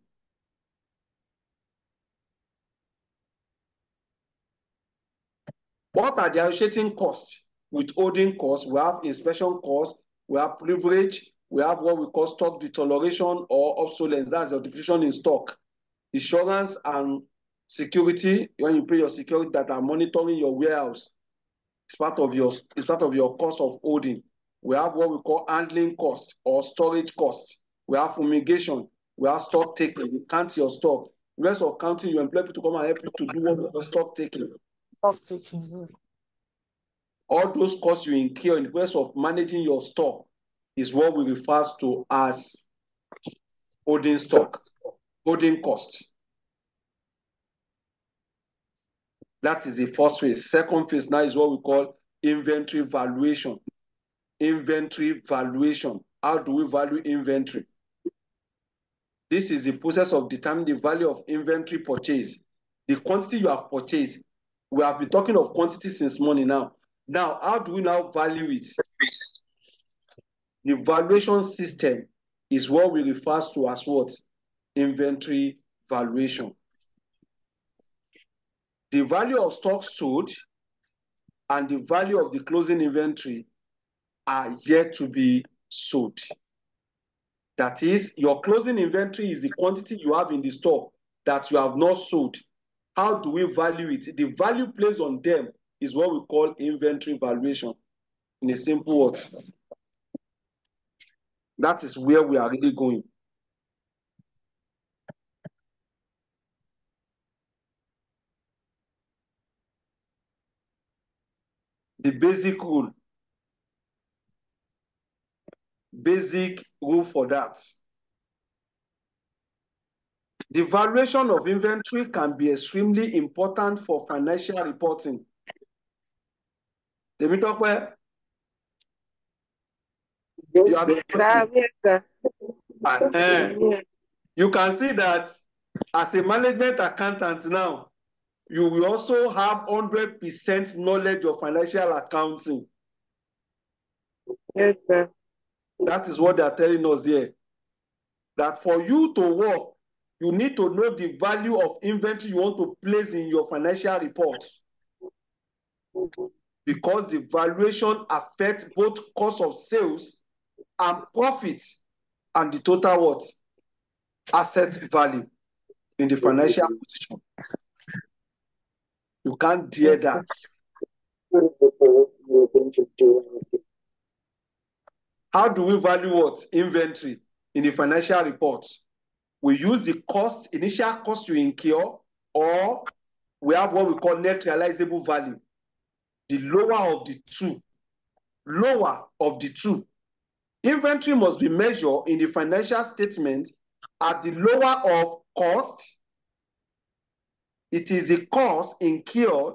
What are the associating costs with holding costs? We have inspection costs, we have privilege, we have what we call stock deterioration or obsolescence, that's your depreciation in stock. Insurance and security, when you pay your security that are monitoring your warehouse, it's part of your cost of holding. We have what we call handling cost or storage cost. We have fumigation, we have stock taking, you count your stock. The rest of counting, you employ people to come and help you to do what we call stock taking. All those costs you incur in the process of managing your stock is what we refer to as holding stock, holding cost. That is the first phase. Second phase now is what we call inventory valuation. Inventory valuation. How do we value inventory? This is the process of determining the value of inventory purchase. The quantity you have purchased. We have been talking of quantity since morning now. Now, how do we now value it? The valuation system is what we refer to as what? Inventory valuation. The value of stock sold and the value of the closing inventory are yet to be sold. That is, your closing inventory is the quantity you have in the store that you have not sold. How do we value it? The value placed on them is what we call inventory valuation. In a simple word, that is where we are really going. The basic rule for that. The valuation of inventory can be extremely important for financial reporting. You can see that as a management accountant now, you will also have 100% knowledge of financial accounting. Yes, sir. That is what they are telling us here. That for you to work, you need to know the value of inventory you want to place in your financial reports. Because the valuation affects both cost of sales and profits and the total what? Asset value in the financial position. You can't dare that. How do we value what? Inventory in the financial reports. We use the cost, initial cost you incur, or we have what we call net realizable value. The lower of the two. Lower of the two. Inventory must be measured in the financial statement at the lower of cost. It is the cost incurred,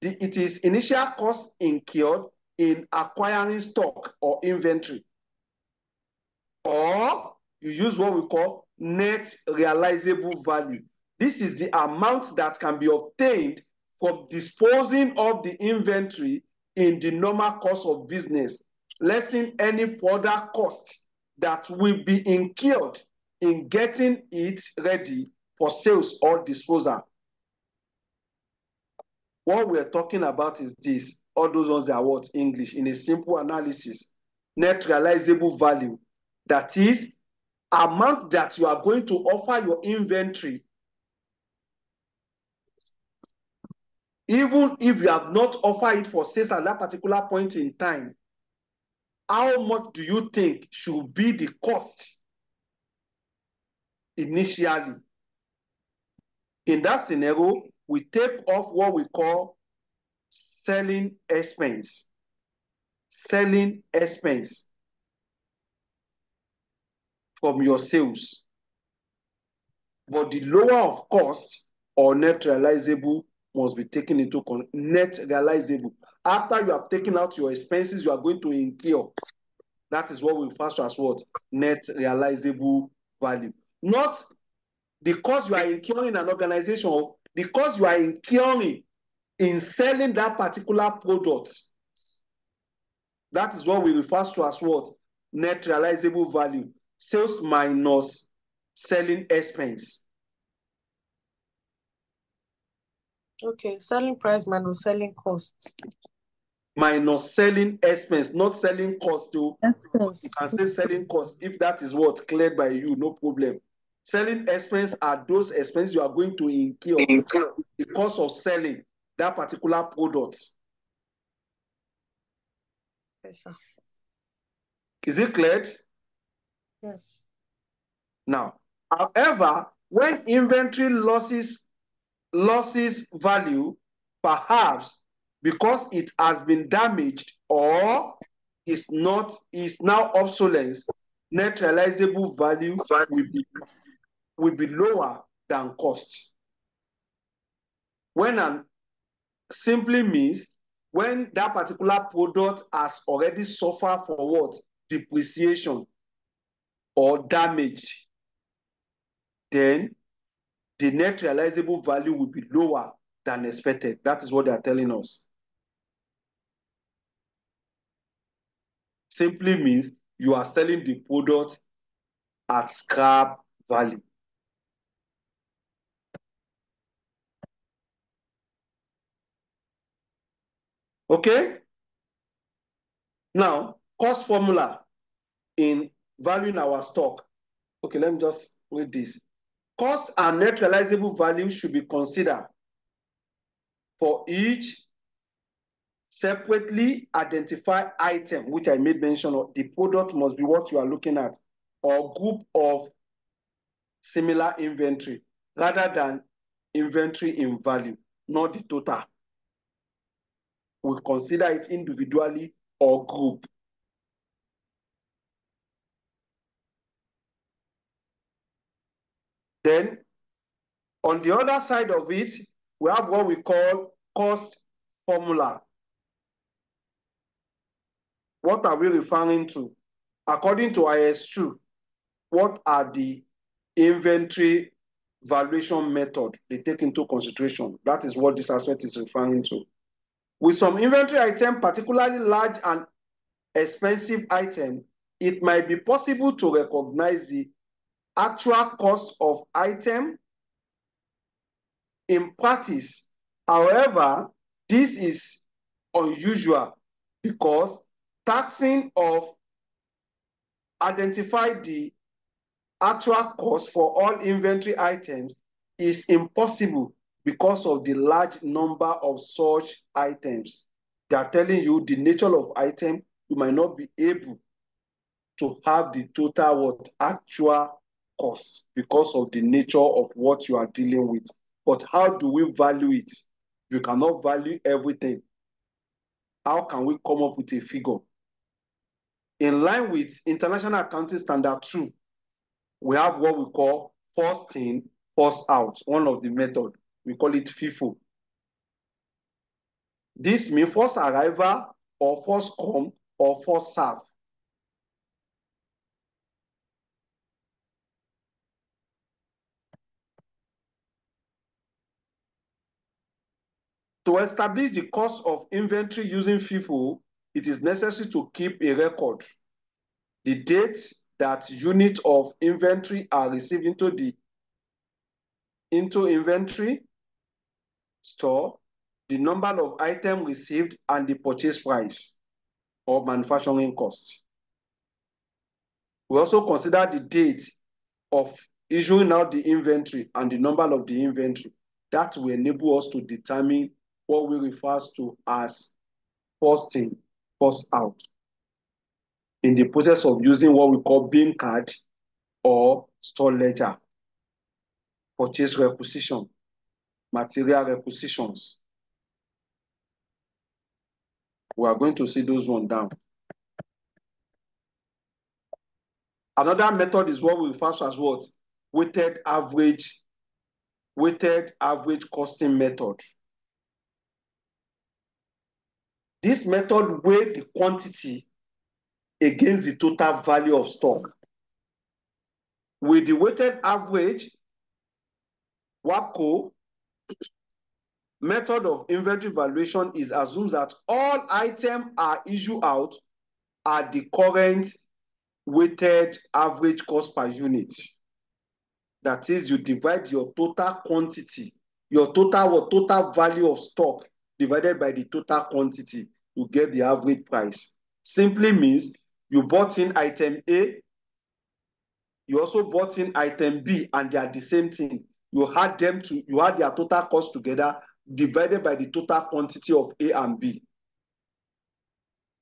it is initial cost incurred in acquiring stock or inventory. or you use what we call net realizable value. This is the amount that can be obtained from disposing of the inventory in the normal course of business, lessen any further cost that will be incurred in getting it ready for sales or disposal. What we're talking about is this. All those ones are what? English. In a simple analysis, net realizable value. That is, amount that you are going to offer your inventory, even if you have not offered it for sales at that particular point in time. How much do you think should be the cost initially? In that scenario, we take off what we call selling expense. Selling expense from your sales. But the lower of cost or net realizable must be taken into net realizable. After you have taken out your expenses, you are going to incur. That is what we refer to as what? Net realizable value. Not the cost you are incurring in an organization, the cost you are incurring in selling that particular product. That is what we refer to as what? Net realizable value. Sales minus selling expense. Okay, selling price minus selling cost. Minus selling expense, not selling cost. Too. Expense. You can say selling cost if that is what cleared by you, no problem. Selling expense are those expenses you are going to incur because of selling that particular product. Yes, sir. Is it cleared? Yes. Now, however, when inventory losses value, perhaps because it has been damaged or is now obsolete, net realizable value will be lower than cost. When simply means when that particular product has already suffered for what? Depreciation or damage, then the net realizable value will be lower than expected. That is what they are telling us. Simply means you are selling the product at scrap value. Okay? Now, cost formula in valuing our stock. Okay, let me just read this. Cost and net realizable value should be considered for each separately identified item, which I made mention of. The product must be what you are looking at, or group of similar inventory, rather than inventory in value, not the total. We consider it individually or group. Then, on the other side of it, we have what we call cost formula. What are we referring to? According to IS2, what are the inventory valuation method they take into consideration? That is what this aspect is referring to. With some inventory item, particularly large and expensive item, it might be possible to recognize the actual cost of item in practice. However, this is unusual because taxing of identify the actual cost for all inventory items is impossible because of the large number of such items. They are telling you the nature of item, you might not be able to have the total actual cost because of the nature of what you are dealing with. But how do we value it? You cannot value everything. How can we come up with a figure? In line with International Accounting Standard 2, we have what we call first in, first out, one of the methods. We call it FIFO. This means first arrival or first come or first serve. To establish the cost of inventory using FIFO, it is necessary to keep a record. The date that units of inventory are received into inventory store, the number of items received, and the purchase price or manufacturing cost. We also consider the date of issuing out the inventory and the number of the inventory. That will enable us to determine what we refer to as first in, first out, in the process of using what we call bin card or store ledger, purchase requisition, material requisitions. We are going to see those one down. Another method is what we refer to as what? Weighted average costing method. This method weighs the quantity against the total value of stock. With the weighted average, WAPCO method of inventory valuation is assumes that all items are issued out at the current weighted average cost per unit. That is, you divide your total quantity, your total value of stock divided by the total quantity, you get the average price. Simply means you bought in item A, you also bought in item B, and they are the same thing. You add their total cost together divided by the total quantity of A and B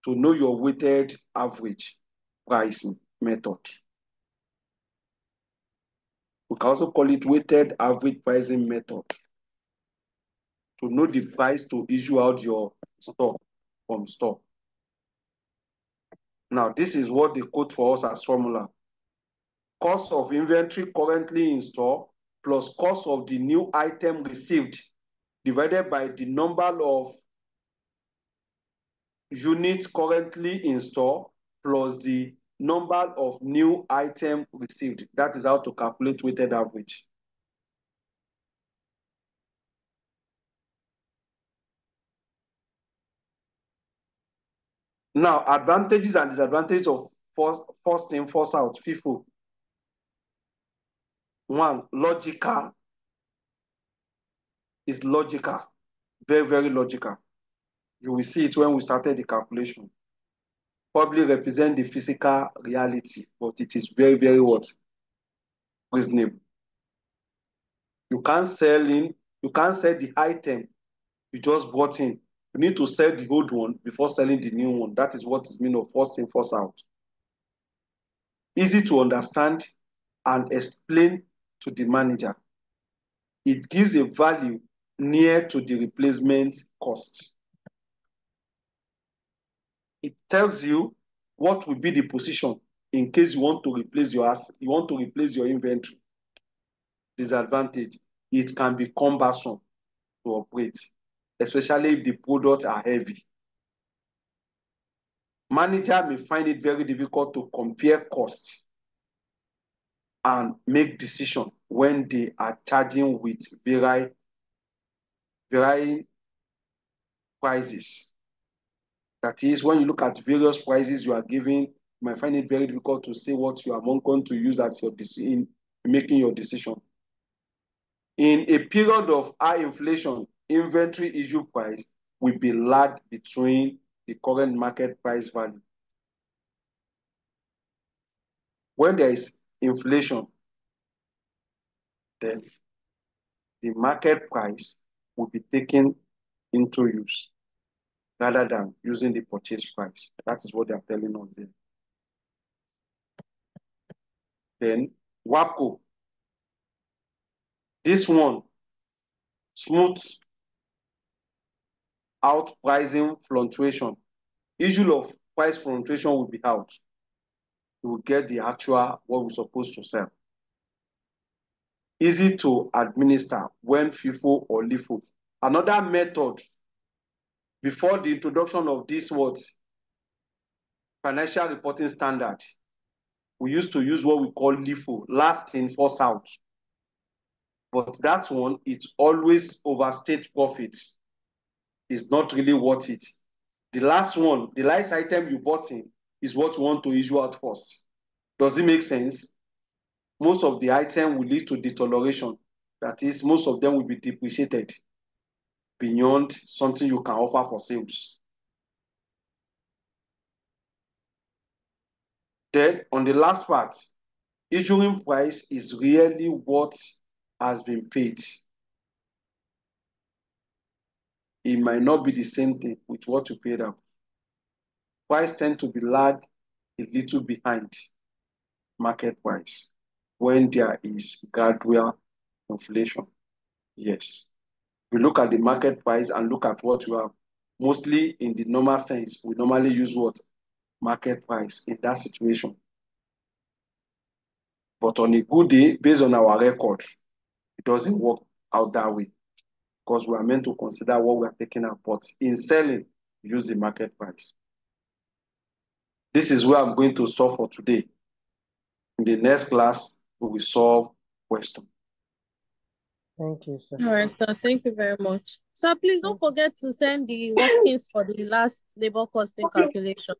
to know your weighted average pricing method. We can also call it weighted average pricing method to know the price to issue out your stock from store. Now, this is what they quote for us as formula. Cost of inventory currently in store plus cost of the new item received divided by the number of units currently in store plus the number of new items received. That is how to calculate weighted average. Now, advantages and disadvantages of first in, first out, FIFO. One, logical. Is logical, very, very logical. You will see it when we started the calculation. Probably represent the physical reality, but it is very, very what? Reasonable. You can't sell the item you just bought in. You need to sell the old one before selling the new one. That is what is mean of first in, first out. Easy to understand and explain to the manager. It gives a value near to the replacement cost. It tells you what will be the position in case you want to replace your inventory. Disadvantage, it can be cumbersome to operate, especially if the products are heavy. Manager may find it very difficult to compare costs and make decisions when they are charging with varying prices. That is, when you look at various prices you are giving, you might find it very difficult to say what you are going to use as your decision in making your decision. In a period of high inflation, inventory issue price will be lagged between the current market price value. When there is inflation, then the market price will be taken into use rather than using the purchase price. That is what they are telling us there. Then WAPCO. This one smooths out pricing fluctuation. Issue of price fluctuation will be out. You will get the actual what we're supposed to sell. Easy to administer when FIFO or LIFO. Another method before the introduction of this financial reporting standard, we used to use what we call LIFO, last in, first out. But that one, it always overstates profits. is not really worth it. The last one, the last item you bought in, is what you want to issue out first. Does it make sense? Most of the item will lead to deterioration. That is, most of them will be depreciated beyond something you can offer for sales. Then, on the last part, issuing price is really what has been paid. It might not be the same thing with what you paid up. Price tend to be lag a little behind market price when there is gradual inflation. Yes. We look at the market price and look at what you have. Mostly in the normal sense, we normally use what? Market price in that situation. But on a good day, based on our record, it doesn't work out that way because we are meant to consider what we are taking out. But in selling, use the market price. This is where I'm going to stop for today. In the next class, we will solve question. Thank you, sir. All right, sir. Thank you very much. Sir, please don't forget to send the workings for the last labor costing calculation.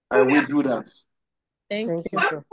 I will do that. Thank Thank you. you, sir.